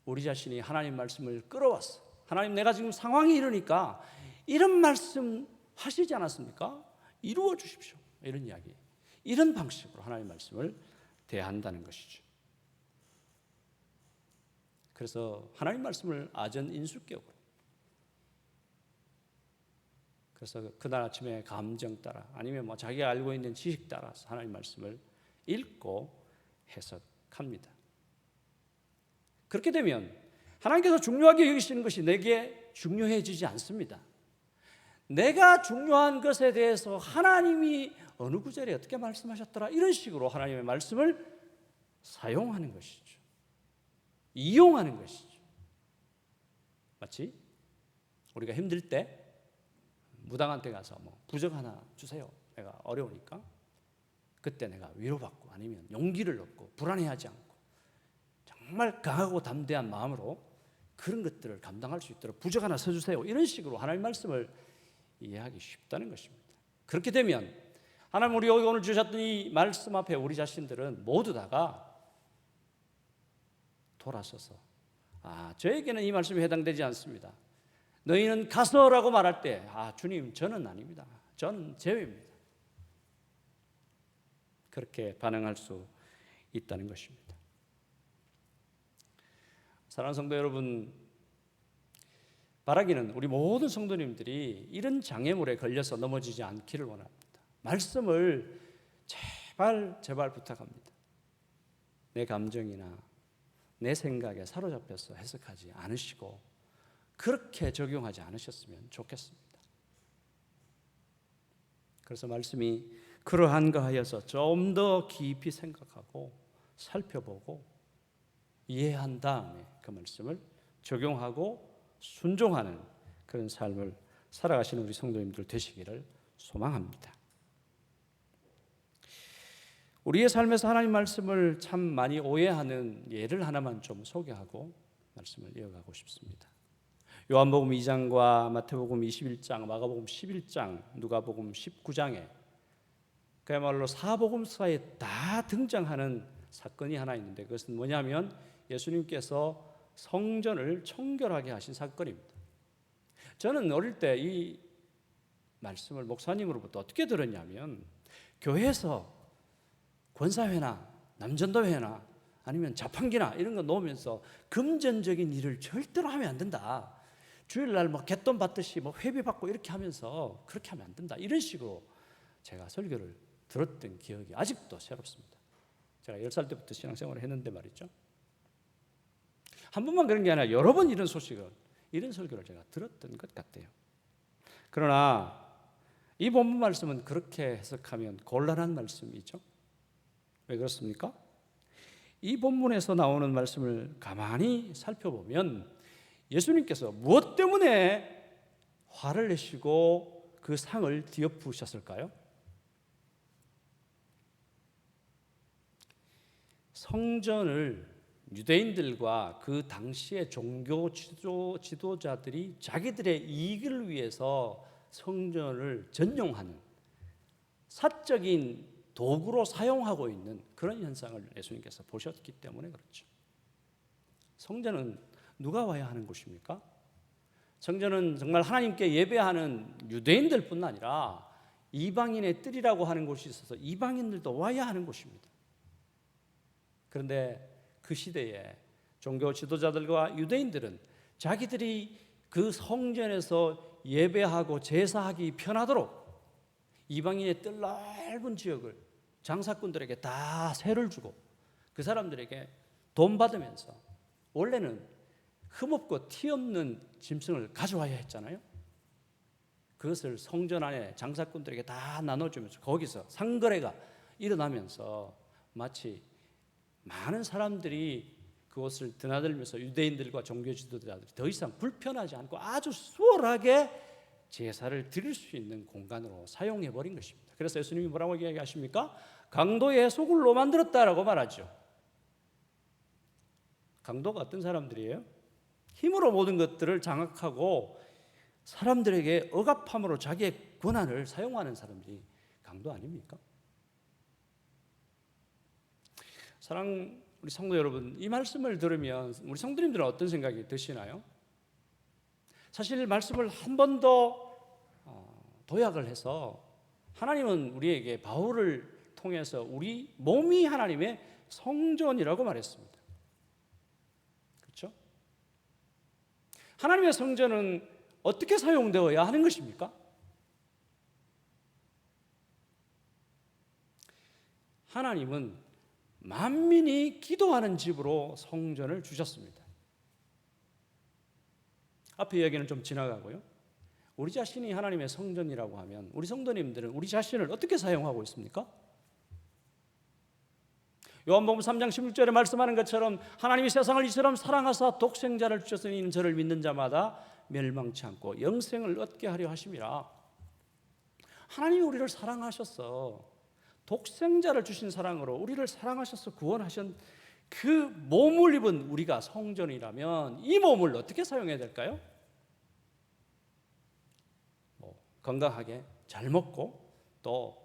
우리 자신이 하나님 말씀을 끌어왔어. 하나님, 내가 지금 상황이 이러니까 이런 말씀 하시지 않았습니까? 이루어 주십시오. 이런 이야기, 이런 방식으로 하나님 말씀을 대한다는 것이죠. 그래서 하나님 말씀을 아전인수격으로, 그래서 그날 아침에 감정 따라 아니면 뭐 자기가 알고 있는 지식 따라서 하나님 말씀을 읽고 해석합니다. 그렇게 되면 하나님께서 중요하게 여기시는 것이 내게 중요해지지 않습니다. 내가 중요한 것에 대해서 하나님이 어느 구절에 어떻게 말씀하셨더라, 이런 식으로 하나님의 말씀을 사용하는 것이죠. 이용하는 것이죠. 마치 우리가 힘들 때 무당한테 가서 뭐 부적 하나 주세요, 내가 어려우니까. 그때 내가 위로받고 아니면 용기를 얻고 불안해하지 않고 정말 강하고 담대한 마음으로 그런 것들을 감당할 수 있도록 부적 하나 써주세요, 이런 식으로 하나님의 말씀을 이해하기 쉽다는 것입니다. 그렇게 되면 하나님, 우리 오늘 주셨던 이 말씀 앞에 우리 자신들은 모두 다가 돌아서서, 저에게는 이 말씀이 해당되지 않습니다. 너희는 가서라고 말할 때, 주님, 저는 아닙니다. 저는 제외입니다. 그렇게 반응할 수 있다는 것입니다. 사랑하는 성도 여러분, 바라기는 우리 모든 성도님들이 이런 장애물에 걸려서 넘어지지 않기를 원합니다. 말씀을 제발 부탁합니다. 내 감정이나 내 생각에 사로잡혀서 해석하지 않으시고 그렇게 적용하지 않으셨으면 좋겠습니다. 그래서 말씀이 그러한가 하여서 좀 더 깊이 생각하고 살펴보고 이해한 다음에 그 말씀을 적용하고 순종하는 그런 삶을 살아가시는 우리 성도님들 되시기를 소망합니다. 우리의 삶에서 하나님 말씀을 참 많이 오해하는 예를 하나만 좀 소개하고 말씀을 이어가고 싶습니다. 요한복음 2장과 마태복음 21장, 마가복음 11장, 누가복음 19장에 그야말로 사복음서에 다 등장하는 사건이 하나 있는데, 그것은 뭐냐면 예수님께서 성전을 청결하게 하신 사건입니다. 저는 어릴 때 이 말씀을 목사님으로부터 어떻게 들었냐면, 교회에서 권사회나 남전도회나 아니면 자판기나 이런 거 놓으면서 금전적인 일을 절대로 하면 안 된다. 주일날 뭐 갯돈 받듯이 뭐 회비 받고 이렇게 하면서 그렇게 하면 안 된다. 이런 식으로 제가 설교를 들었던 기억이 아직도 새롭습니다. 제가 10살 때부터 신앙생활을 했는데 말이죠. 한 번만 그런 게 아니라 여러 번 이런 설교를 제가 들었던 것 같아요. 그러나 이 본문 말씀은 그렇게 해석하면 곤란한 말씀이죠. 왜 그렇습니까? 이 본문에서 나오는 말씀을 가만히 살펴보면 예수님께서 무엇 때문에 화를 내시고 그 상을 뒤엎으셨을까요? 성전을 유대인들과 그 당시의 종교 지도자들이 자기들의 이익을 위해서 성전을 전용하는 사적인 도구로 사용하고 있는 그런 현상을 예수님께서 보셨기 때문에 그렇죠. 성전은 누가 와야 하는 곳입니까? 성전은 정말 하나님께 예배하는 유대인들뿐 아니라 이방인의 뜰이라고 하는 곳이 있어서 이방인들도 와야 하는 곳입니다. 그런데 그 시대에 종교 지도자들과 유대인들은 자기들이 그 성전에서 예배하고 제사하기 편하도록 이방인의 뜰 넓은 지역을 장사꾼들에게 다 세를 주고 그 사람들에게 돈 받으면서, 원래는 흠없고 티 없는 짐승을 가져와야 했잖아요. 그것을 성전 안에 장사꾼들에게 다 나눠주면서 거기서 상거래가 일어나면서 마치 많은 사람들이 그것을 드나들면서 유대인들과 종교 지도자들이 더 이상 불편하지 않고 아주 수월하게 제사를 드릴 수 있는 공간으로 사용해버린 것입니다. 그래서 예수님이 뭐라고 이야기하십니까? 강도의 소굴로 만들었다라고 말하죠. 강도가 어떤 사람들이에요? 힘으로 모든 것들을 장악하고 사람들에게 억압함으로 자기의 권한을 사용하는 사람들이 강도 아닙니까? 사랑 우리 성도 여러분, 이 말씀을 들으면 우리 성도님들은 어떤 생각이 드시나요? 사실 말씀을 한 번 더 도약을 해서 하나님은 우리에게 바울을 통해서 우리 몸이 하나님의 성전이라고 말했습니다. 그렇죠? 하나님의 성전은 어떻게 사용되어야 하는 것입니까? 하나님은 만민이 기도하는 집으로 성전을 주셨습니다. 앞에 이야기는 좀 지나가고요. 우리 자신이 하나님의 성전이라고 하면 우리 성도님들은 우리 자신을 어떻게 사용하고 있습니까? 요한복음 3장 16절에 말씀하는 것처럼 하나님이 세상을 이처럼 사랑하사 독생자를 주셨으니 이는 저를 믿는 자마다 멸망치 않고 영생을 얻게 하려 하심이라. 하나님이 우리를 사랑하셨어. 독생자를 주신 사랑으로 우리를 사랑하셔서 구원하신 그 몸을 입은 우리가 성전이라면 이 몸을 어떻게 사용해야 될까요? 건강하게 잘 먹고 또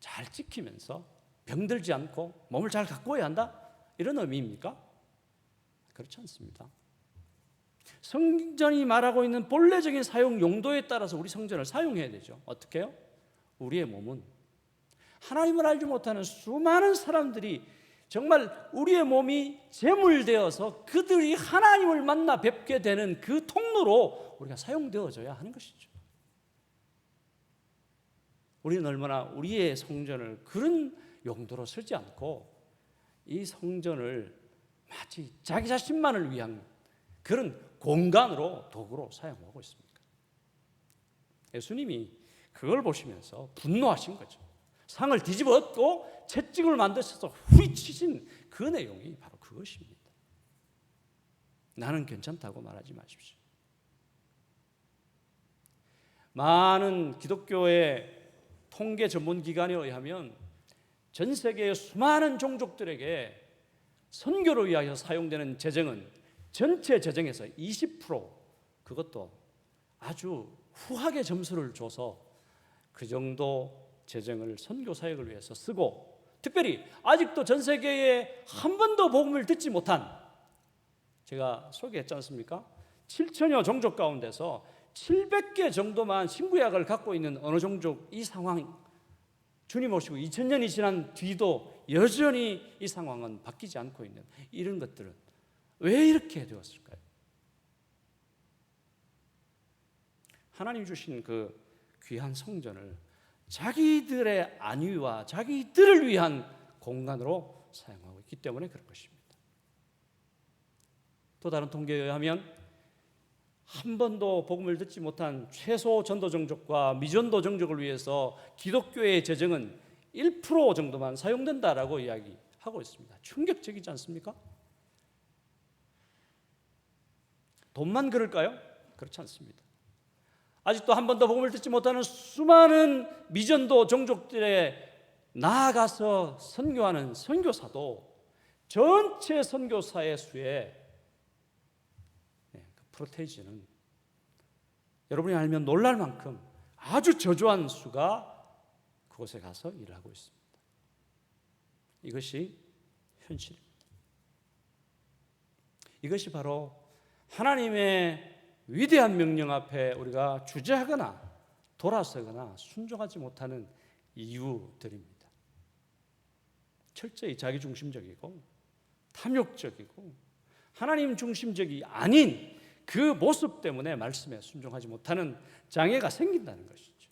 잘 지키면서 병들지 않고 몸을 잘 가꾸어야 한다? 이런 의미입니까? 그렇지 않습니다. 성전이 말하고 있는 본래적인 사용 용도에 따라서 우리 성전을 사용해야 되죠. 어떻게 해요? 우리의 몸은 하나님을 알지 못하는 수많은 사람들이 정말 우리의 몸이 제물되어서 그들이 하나님을 만나 뵙게 되는 그 통로로 우리가 사용되어져야 하는 것이죠. 우리는 얼마나 우리의 성전을 그런 용도로 쓰지 않고 이 성전을 마치 자기 자신만을 위한 그런 공간으로 도구로 사용하고 있습니다. 예수님이 그걸 보시면서 분노하신 거죠. 상을 뒤집어 엎고 채찍을 만드셔서 후리치신 그 내용이 바로 그것입니다. 나는 괜찮다고 말하지 마십시오. 많은 기독교의 통계 전문 기관에 의하면 전 세계의 수많은 종족들에게 선교를 위하여 사용되는 재정은 전체 재정에서 20% 그것도 아주 후하게 점수를 줘서 그 정도 재정을 선교 사역을 위해서 쓰고, 특별히 아직도 전 세계에 한 번도 복음을 듣지 못한, 제가 소개했지 않습니까? 7천여 종족 가운데서 700개 정도만 신구약을 갖고 있는 어느 종족 이 상황, 주님 오시고 2000년이 지난 뒤도 여전히 이 상황은 바뀌지 않고 있는 이런 것들은 왜 이렇게 되었을까요? 하나님 주신 그 귀한 성전을 자기들의 안위와 자기들을 위한 공간으로 사용하고 있기 때문에 그런 것입니다. 또 다른 통계에 의하면 한 번도 복음을 듣지 못한 최소 전도 종족과 미전도 종족을 위해서 기독교의 재정은 1% 정도만 사용된다라고 이야기하고 있습니다. 충격적이지 않습니까? 돈만 그럴까요? 그렇지 않습니다. 아직도 한 번도 복음을 듣지 못하는 수많은 미전도 종족들에 나아가서 선교하는 선교사도 전체 선교사의 수의 프로테이지는 여러분이 알면 놀랄 만큼 아주 저조한 수가 그곳에 가서 일을 하고 있습니다. 이것이 현실입니다. 이것이 바로 하나님의 위대한 명령 앞에 우리가 주저하거나 돌아서거나 순종하지 못하는 이유들입니다. 철저히 자기중심적이고 탐욕적이고 하나님 중심적이 아닌 그 모습 때문에 말씀에 순종하지 못하는 장애가 생긴다는 것이죠.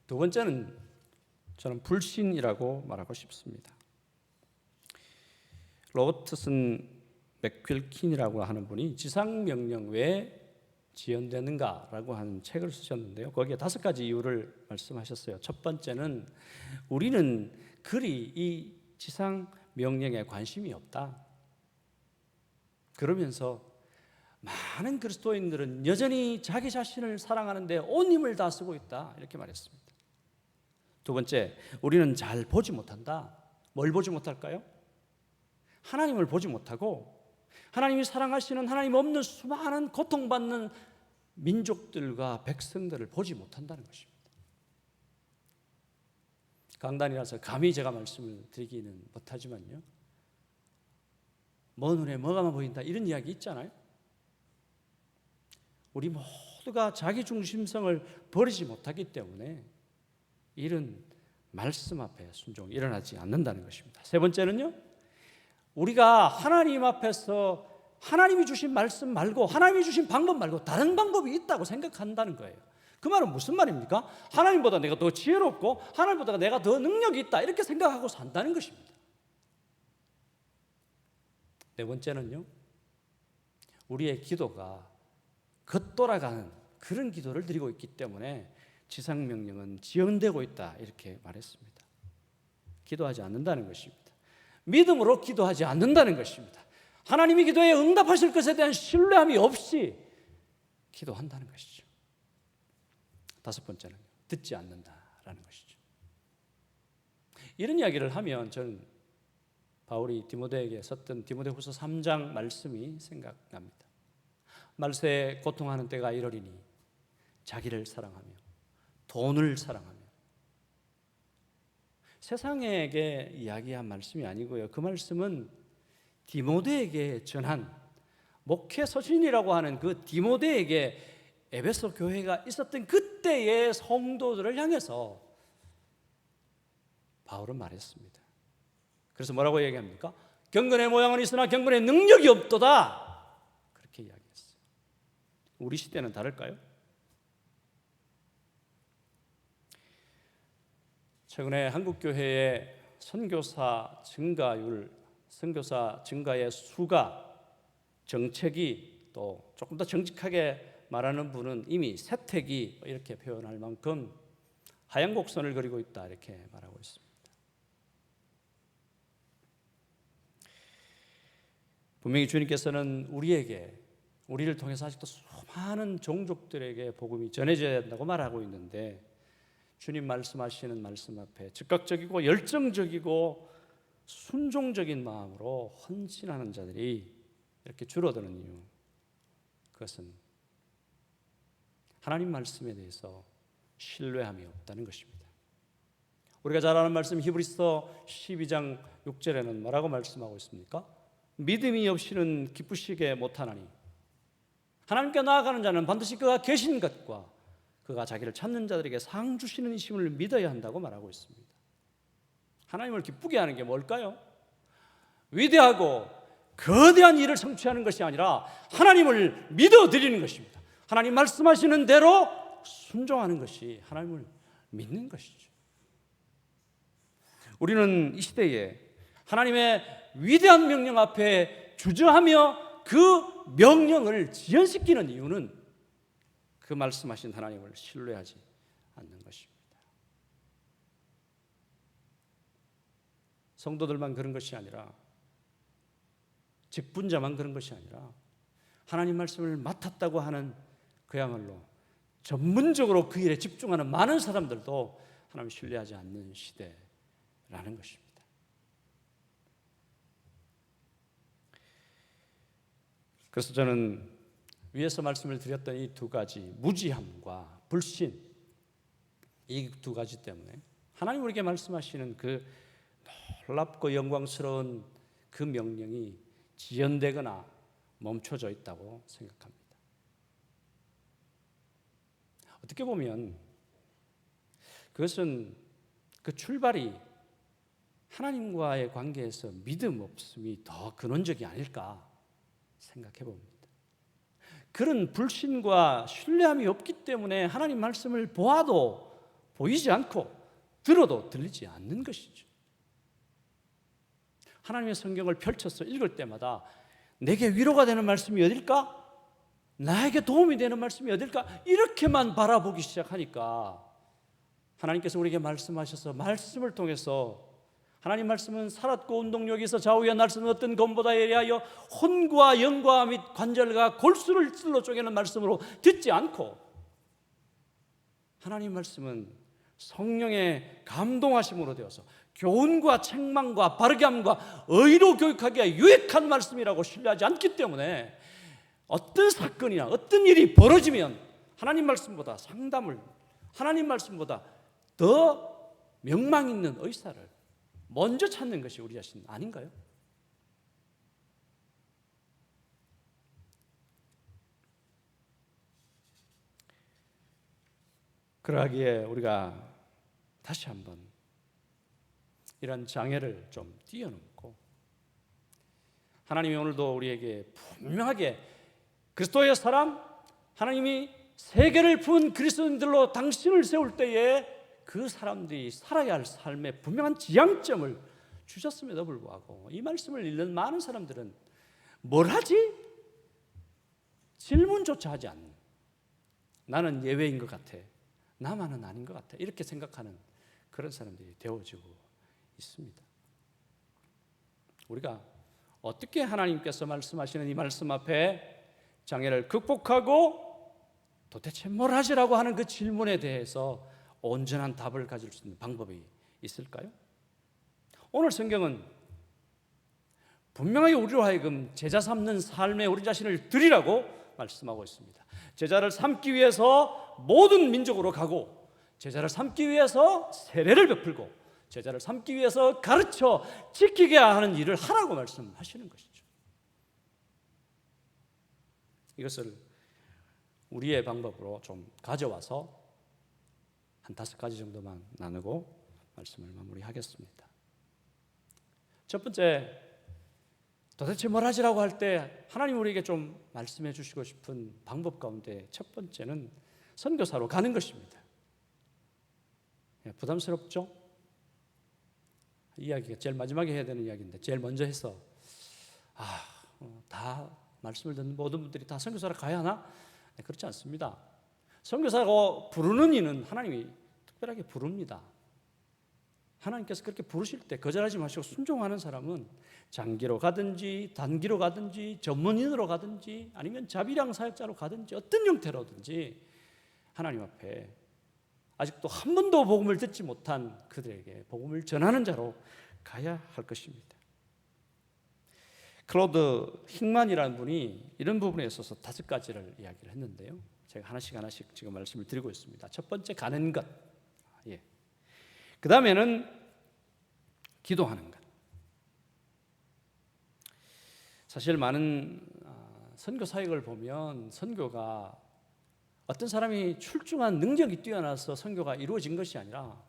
두 번째는 저는 불신이라고 말하고 싶습니다. 로버트슨 맥퀼킨이라고 하는 분이 지상명령 왜 지연되는가라고 하는 책을 쓰셨는데요. 거기에 5가지 이유를 말씀하셨어요. 첫 번째는 우리는 그리 이 지상명령에 관심이 없다. 그러면서 많은 그리스도인들은 여전히 자기 자신을 사랑하는데 온 힘을 다 쓰고 있다. 이렇게 말했습니다. 두 번째, 우리는 잘 보지 못한다. 뭘 보지 못할까요? 하나님을 보지 못하고 하나님이 사랑하시는 하나님 없는 수많은 고통받는 민족들과 백성들을 보지 못한다는 것입니다. 강단이라서 감히 제가 말씀을 드리기는 못하지만요, 먼 눈에 뭐가 보인다 이런 이야기 있잖아요. 우리 모두가 자기 중심성을 버리지 못하기 때문에 이런 말씀 앞에 순종이 일어나지 않는다는 것입니다. 세 번째는요, 우리가 하나님 앞에서 하나님이 주신 말씀 말고 하나님이 주신 방법 말고 다른 방법이 있다고 생각한다는 거예요. 그 말은 무슨 말입니까? 하나님보다 내가 더 지혜롭고 하나님보다 내가 더 능력이 있다 이렇게 생각하고 산다는 것입니다. 네 번째는요, 우리의 기도가 겉돌아가는 그런 기도를 드리고 있기 때문에 지상명령은 지연되고 있다 이렇게 말했습니다. 기도하지 않는다는 것입니다. 믿음으로 기도하지 않는다는 것입니다. 하나님이 기도에 응답하실 것에 대한 신뢰함이 없이 기도한다는 것이죠. 다섯 번째는 듣지 않는다라는 것이죠. 이런 이야기를 하면 저는 바울이 디모데에게 썼던 디모데후서 3장 말씀이 생각납니다. 말세에 고통하는 때가 이러리니 자기를 사랑하며 돈을 사랑하며, 세상에게 이야기한 말씀이 아니고요, 그 말씀은 디모데에게 전한 목회 서신이라고 하는 그 디모데에게 에베소 교회가 있었던 그때의 성도들을 향해서 바울은 말했습니다. 그래서 뭐라고 얘기합니까? 경건의 모양은 있으나 경건의 능력이 없도다, 그렇게 이야기했어요. 우리 시대는 다를까요? 최근에 한국교회의 선교사 증가의 수가, 정책이, 또 조금 더 정직하게 말하는 분은 이미 세택이 이렇게 표현할 만큼 하얀 곡선을 그리고 있다 이렇게 말하고 있습니다. 분명히 주님께서는 우리를 통해서 아직도 수많은 종족들에게 복음이 전해져야 된다고 말하고 있는데, 주님 말씀하시는 말씀 앞에 즉각적이고 열정적이고 순종적인 마음으로 헌신하는 자들이 이렇게 줄어드는 이유, 그것은 하나님 말씀에 대해서 신뢰함이 없다는 것입니다. 우리가 잘 아는 말씀 히브리서 12장 6절에는 뭐라고 말씀하고 있습니까? 믿음이 없이는 기쁘시게 못하나니 하나님께 나아가는 자는 반드시 그가 계신 것과 그가 자기를 찾는 자들에게 상 주시는 이심을 믿어야 한다고 말하고 있습니다. 하나님을 기쁘게 하는 게 뭘까요? 위대하고 거대한 일을 성취하는 것이 아니라 하나님을 믿어드리는 것입니다. 하나님 말씀하시는 대로 순종하는 것이 하나님을 믿는 것이죠. 우리는 이 시대에 하나님의 위대한 명령 앞에 주저하며 그 명령을 지연시키는 이유는 그 말씀하신 하나님을 신뢰하지 않는 것입니다. 성도들만 그런 것이 아니라, 직분자만 그런 것이 아니라, 하나님 말씀을 맡았다고 하는 그야말로 전문적으로 그 일에 집중하는 많은 사람들도 하나님을 신뢰하지 않는 시대라는 것입니다. 그래서 저는 위에서 말씀을 드렸던 이 두 가지, 무지함과 불신, 이 두 가지 때문에 하나님 우리에게 말씀하시는 그 놀랍고 영광스러운 그 명령이 지연되거나 멈춰져 있다고 생각합니다. 어떻게 보면 그것은 그 출발이 하나님과의 관계에서 믿음 없음이 더 근원적이 아닐까 생각해 봅니다. 그런 불신과 신뢰함이 없기 때문에 하나님 말씀을 보아도 보이지 않고 들어도 들리지 않는 것이죠. 하나님의 성경을 펼쳐서 읽을 때마다 내게 위로가 되는 말씀이 어딜까? 나에게 도움이 되는 말씀이 어딜까? 이렇게만 바라보기 시작하니까 하나님께서 우리에게 말씀하셔서 말씀을 통해서, 하나님 말씀은 살았고 운동력이 있어 좌우에 날선 어떤 검보다 예리하여 혼과 영과 및 관절과 골수를 찔러 쪼개는 말씀으로 듣지 않고, 하나님 말씀은 성령의 감동하심으로 되어서 교훈과 책망과 바르게 함과 의로 교육하기에 유익한 말씀이라고 신뢰하지 않기 때문에 어떤 사건이나 어떤 일이 벌어지면 하나님 말씀보다 상담을, 하나님 말씀보다 더 명망 있는 의사를 먼저 찾는 것이 우리 자신 아닌가요? 그러하기에 우리가 다시 한번 이런 장애를 좀 뛰어넘고 하나님이 오늘도 우리에게 분명하게 그리스도의 사람, 하나님이 세계를 푼 그리스도인들로 당신을 세울 때에 그 사람들이 살아야 할 삶의 분명한 지향점을 주셨음에도 불구하고 이 말씀을 읽는 많은 사람들은 뭘 하지? 질문조차 하지 않는, 나는 예외인 것 같아, 나만은 아닌 것 같아, 이렇게 생각하는 그런 사람들이 되어지고 있습니다. 우리가 어떻게 하나님께서 말씀하시는 이 말씀 앞에 장애를 극복하고 도대체 뭘 하시라고 하는 그 질문에 대해서 온전한 답을 가질 수 있는 방법이 있을까요? 오늘 성경은 분명하게 우리로 하여금 제자 삼는 삶에 우리 자신을 드리라고 말씀하고 있습니다. 제자를 삼기 위해서 모든 민족으로 가고, 제자를 삼기 위해서 세례를 베풀고, 제자를 삼기 위해서 가르쳐 지키게 하는 일을 하라고 말씀하시는 것이죠. 이것을 우리의 방법으로 좀 가져와서 한 5가지 정도만 나누고 말씀을 마무리하겠습니다. 첫 번째, 도대체 뭘 하시라고 할 때 하나님 우리에게 좀 말씀해 주시고 싶은 방법 가운데 첫 번째는 선교사로 가는 것입니다. 부담스럽죠? 이야기가 제일 마지막에 해야 되는 이야기인데 제일 먼저 해서 다 말씀을 듣는 모든 분들이 다 선교사로 가야 하나? 네, 그렇지 않습니다. 선교사가 부르는 이는 하나님이 특별하게 부릅니다. 하나님께서 그렇게 부르실 때 거절하지 마시고 순종하는 사람은 장기로 가든지 단기로 가든지 전문인으로 가든지 아니면 자비량 사역자로 가든지 어떤 형태로든지 하나님 앞에 아직도 한 번도 복음을 듣지 못한 그들에게 복음을 전하는 자로 가야 할 것입니다. 클로드 힝만이라는 분이 이런 부분에 있어서 5가지를 이야기를 했는데요. 제가 하나씩 지금 말씀을 드리고 있습니다. 첫 번째, 가는 것. 그 다음에는 기도하는 것. 사실 많은 선교 사역을 보면 선교가 어떤 사람이 출중한 능력이 뛰어나서 선교가 이루어진 것이 아니라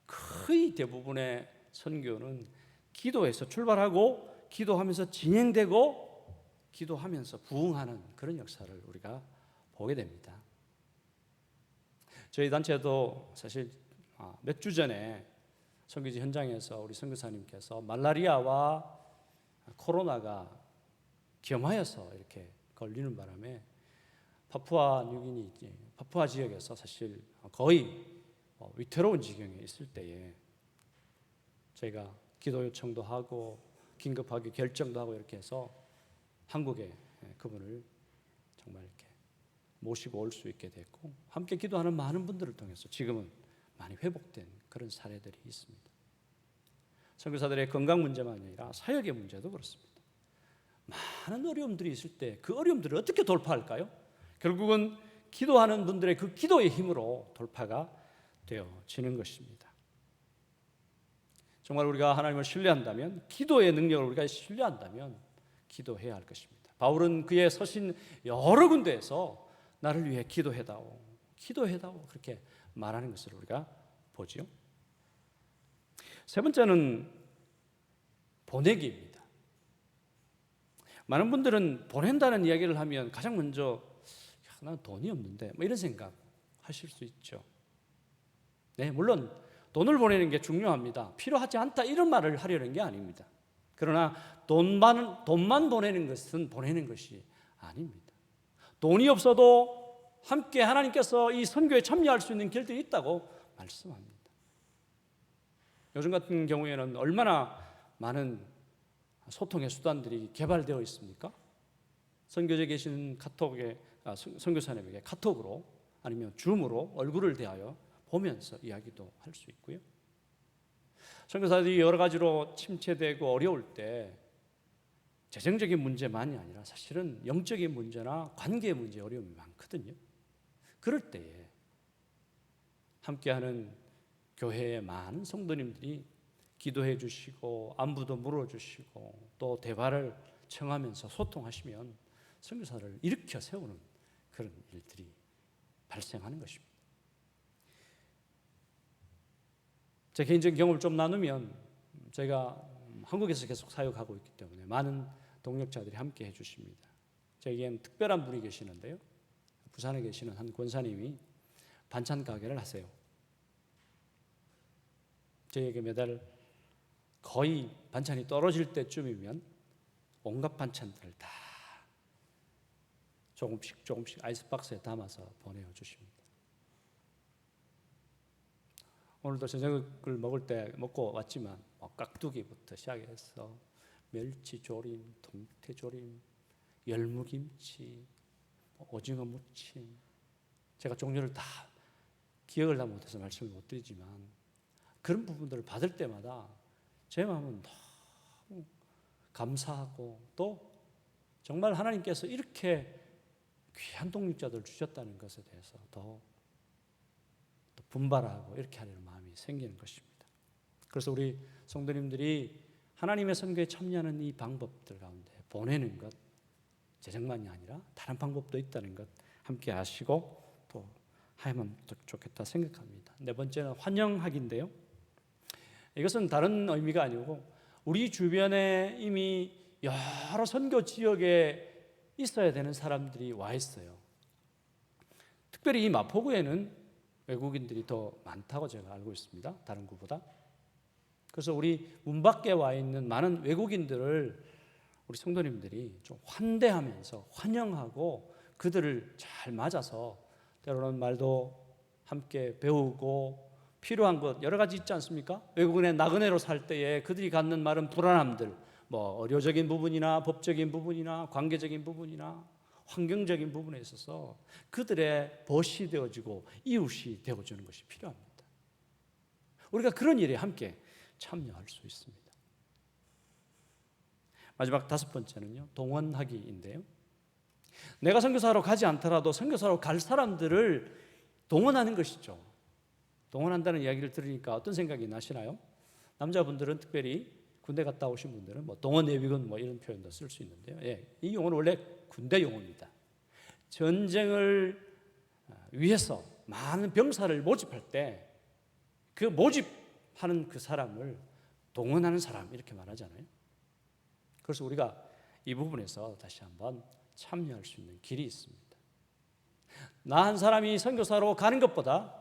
거의 대부분의 선교는 기도에서 출발하고 기도하면서 진행되고 기도하면서 부흥하는 그런 역사를 우리가 보게 됩니다. 저희 단체도 사실 몇 주 전에 선교지 현장에서 우리 선교사님께서 말라리아와 코로나가 겸하여서 이렇게 걸리는 바람에 파푸아 뉴기니, 파푸아 지역에서 사실 거의 위태로운 지경에 있을 때에 저희가 기도 요청도 하고 긴급하게 결정도 하고 이렇게 해서 한국에 그분을 정말 이렇게 모시고 올 수 있게 됐고 함께 기도하는 많은 분들을 통해서 지금은 많이 회복된 그런 사례들이 있습니다. 선교사들의 건강 문제만 아니라 사역의 문제도 그렇습니다. 많은 어려움들이 있을 때 그 어려움들을 어떻게 돌파할까요? 결국은 기도하는 분들의 그 기도의 힘으로 돌파가 되어지는 것입니다. 정말 우리가 하나님을 신뢰한다면, 기도의 능력을 우리가 신뢰한다면 기도해야 할 것입니다. 바울은 그의 서신 여러 군데에서 나를 위해 기도해다오, 기도해다오 그렇게 말하는 것을 우리가 보지요. 세 번째는 보내기입니다. 많은 분들은 보낸다는 이야기를 하면 가장 먼저 나는 돈이 없는데 뭐 이런 생각 하실 수 있죠. 네, 물론 돈을 보내는 게 중요합니다. 필요하지 않다 이런 말을 하려는 게 아닙니다. 그러나 돈만 보내는 것은 보내는 것이 아닙니다. 돈이 없어도 함께 하나님께서 이 선교에 참여할 수 있는 길들이 있다고 말씀합니다. 요즘 같은 경우에는 얼마나 많은 소통의 수단들이 개발되어 있습니까? 선교지에 계시는 선교사님에게 카톡으로 아니면 줌으로 얼굴을 대하여 보면서 이야기도 할 수 있고요. 선교사들이 여러 가지로 침체되고 어려울 때 재정적인 문제만이 아니라 사실은 영적인 문제나 관계의 문제 어려움이 많거든요. 그럴 때에 함께하는 교회의 많은 성도님들이 기도해 주시고 안부도 물어주시고 또 대화를 청하면서 소통하시면 선교사를 일으켜 세우는 그런 일들이 발생하는 것입니다. 제 개인적인 경험을 좀 나누면 제가 한국에서 계속 사역하고 있기 때문에 많은 동역자들이 함께 해주십니다. 저에겐 특별한 분이 계시는데요. 부산에 계시는 한 권사님이 반찬 가게를 하세요. 저에게 매달 거의 반찬이 떨어질 때쯤이면 온갖 반찬들을 다 조금씩 아이스박스에 담아서 보내주십니다. 오늘도 저녁을 먹을 때 먹고 왔지만 깍두기부터 시작해서 멸치조림, 동태조림, 열무김치, 오징어 무침, 제가 종류를 다 기억을 다 못해서 말씀을 못 드리지만 그런 부분들을 받을 때마다 제 마음은 너무 감사하고 또 정말 하나님께서 이렇게 귀한 동역자들을 주셨다는 것에 대해서 더 분발하고 이렇게 하려는 마음이 생기는 것입니다. 그래서 우리 성도님들이 하나님의 선교에 참여하는 이 방법들 가운데 보내는 것, 재정만이 아니라 다른 방법도 있다는 것 함께 아시고 또 하면 좋겠다 생각합니다. 네 번째는 환영하기인데요. 이것은 다른 의미가 아니고 우리 주변에 이미 여러 선교 지역에 있어야 되는 사람들이 와 있어요. 특별히 이 마포구에는 외국인들이 더 많다고 제가 알고 있습니다. 다른 구보다. 그래서 우리 문 밖에 와 있는 많은 외국인들을 우리 성도님들이 좀 환대하면서 환영하고 그들을 잘 맞아서 때로는 말도 함께 배우고 필요한 것 여러 가지 있지 않습니까? 외국인의 나그네로 살 때에 그들이 갖는 많은 불안함들, 뭐 의료적인 부분이나 법적인 부분이나 관계적인 부분이나 환경적인 부분에 있어서 그들의 벗이 되어지고 이웃이 되어주는 것이 필요합니다. 우리가 그런 일에 함께 참여할 수 있습니다. 마지막 다섯 번째는요, 동원하기인데요. 내가 선교사로 가지 않더라도 선교사로 갈 사람들을 동원하는 것이죠. 동원한다는 이야기를 들으니까 어떤 생각이 나시나요? 남자분들은 특별히 군대 갔다 오신 분들은 뭐 동원 예비군 뭐 이런 표현도 쓸 수 있는데요. 예, 이 용어는 원래 군대 용어입니다. 전쟁을 위해서 많은 병사를 모집할 때 그 모집하는 그 사람을 동원하는 사람 이렇게 말하잖아요. 그래서 우리가 이 부분에서 다시 한번 참여할 수 있는 길이 있습니다. 나 한 사람이 선교사로 가는 것보다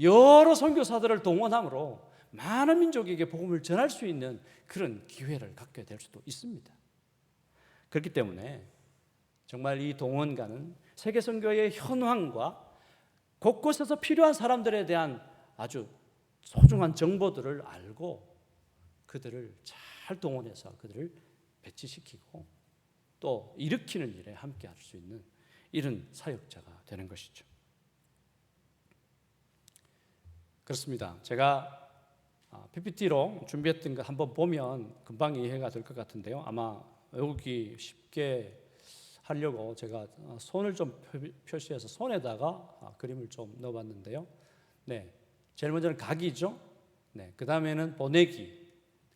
여러 선교사들을 동원함으로 많은 민족에게 복음을 전할 수 있는 그런 기회를 갖게 될 수도 있습니다. 그렇기 때문에 정말 이 동원가는 세계 선교의 현황과 곳곳에서 필요한 사람들에 대한 아주 소중한 정보들을 알고 그들을 잘 동원해서 그들을 배치시키고 또 일으키는 일에 함께 할 수 있는 이런 사역자가 되는 것이죠. 그렇습니다. 제가 PPT로 준비했던 거 한번 보면 금방 이해가 될 것 같은데요. 아마 외우기 쉽게 하려고 제가 손을 좀 표시해서 손에다가 그림을 좀 넣어봤는데요. 네, 제일 먼저는 가기죠. 네, 그 다음에는 보내기.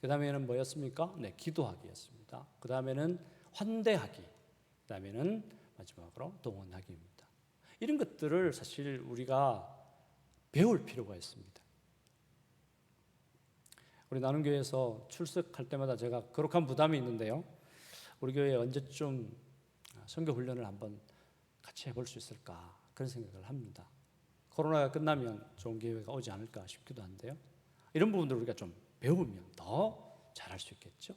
그 다음에는 뭐였습니까? 네, 기도하기였습니다. 그 다음에는 환대하기. 그 다음에는 마지막으로 동원하기입니다. 이런 것들을 사실 우리가 배울 필요가 있습니다. 우리 나눔교회에서 출석할 때마다 제가 거룩한 부담이 있는데요. 우리 교회에 언제쯤 선교 훈련을 한번 같이 해볼 수 있을까 그런 생각을 합니다. 코로나가 끝나면 좋은 기회가 오지 않을까 싶기도 한데요. 이런 부분들을 우리가 좀 배우면 더 잘할 수 있겠죠.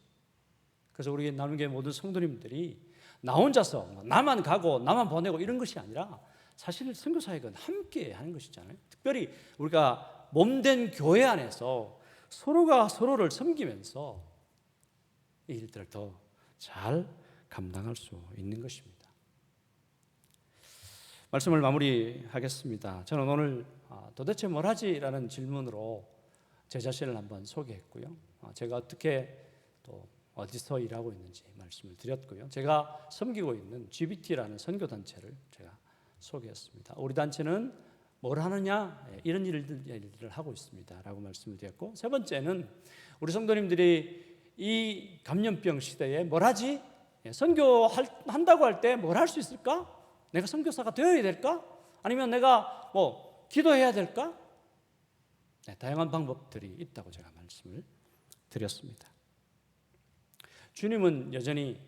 그래서 우리 나눔교회 모든 성도님들이 나 혼자서 나만 가고 나만 보내고 이런 것이 아니라 사실 선교 사역은 함께 하는 것이잖아요. 특별히 우리가 몸된 교회 안에서 서로가 서로를 섬기면서 이 일들을 더 잘 감당할 수 있는 것입니다. 말씀을 마무리하겠습니다. 저는 오늘 도대체 뭘 하지라는 질문으로 제 자신을 한번 소개했고요. 제가 어떻게 또 어디서 일하고 있는지 말씀을 드렸고요. 제가 섬기고 있는 GBT라는 선교단체를 제가 소개했습니다. 우리 단체는 뭘 하느냐? 이런 일을 하고 있습니다 라고 말씀을 드렸고, 세 번째는 우리 성도님들이 이 감염병 시대에 뭘 하지? 선교한다고 할 때 뭘 할 수 있을까? 내가 선교사가 되어야 될까? 아니면 내가 뭐 기도해야 될까? 네, 다양한 방법들이 있다고 제가 말씀을 드렸습니다. 주님은 여전히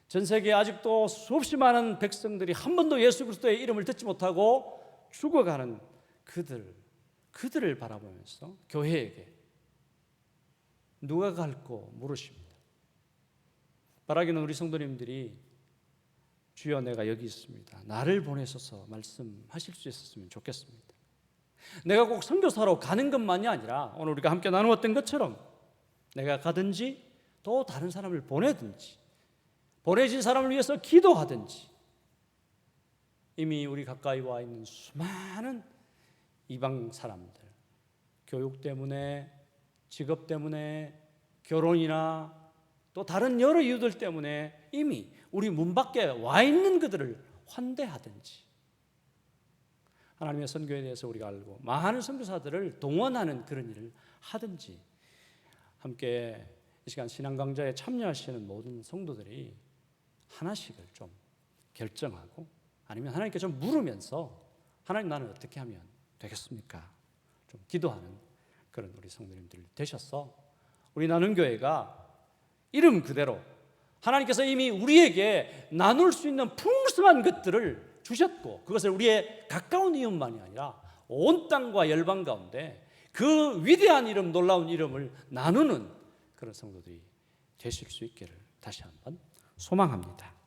전 세계에 아직도 수없이 많은 백성들이 한 번도 예수 그리스도의 이름을 듣지 못하고 죽어가는 그들을 바라보면서 교회에게 누가 갈고 물으십니다. 바라기는 우리 성도님들이 주여 내가 여기 있습니다, 나를 보내셔서 말씀하실 수 있었으면 좋겠습니다. 내가 꼭 선교사로 가는 것만이 아니라 오늘 우리가 함께 나누었던 것처럼 내가 가든지 또 다른 사람을 보내든지 보내진 사람을 위해서 기도하든지 이미 우리 가까이 와 있는 수많은 이방 사람들, 교육 때문에, 직업 때문에, 결혼이나 또 다른 여러 이유들 때문에 이미 우리 문 밖에 와 있는 그들을 환대하든지, 하나님의 선교에 대해서 우리가 알고 많은 선교사들을 동원하는 그런 일을 하든지, 함께 이 시간 신앙 강좌에 참여하시는 모든 성도들이 하나씩을 좀 결정하고, 아니면 하나님께 좀 물으면서 하나님 나는 어떻게 하면 되겠습니까? 좀 기도하는 그런 우리 성도님들 되셔서 우리 나눔교회가 이름 그대로 하나님께서 이미 우리에게 나눌 수 있는 풍성한 것들을 주셨고, 그것을 우리의 가까운 이웃만이 아니라 온 땅과 열방 가운데 그 위대한 이름, 놀라운 이름을 나누는 그런 성도들이 되실 수 있기를 다시 한번 소망합니다.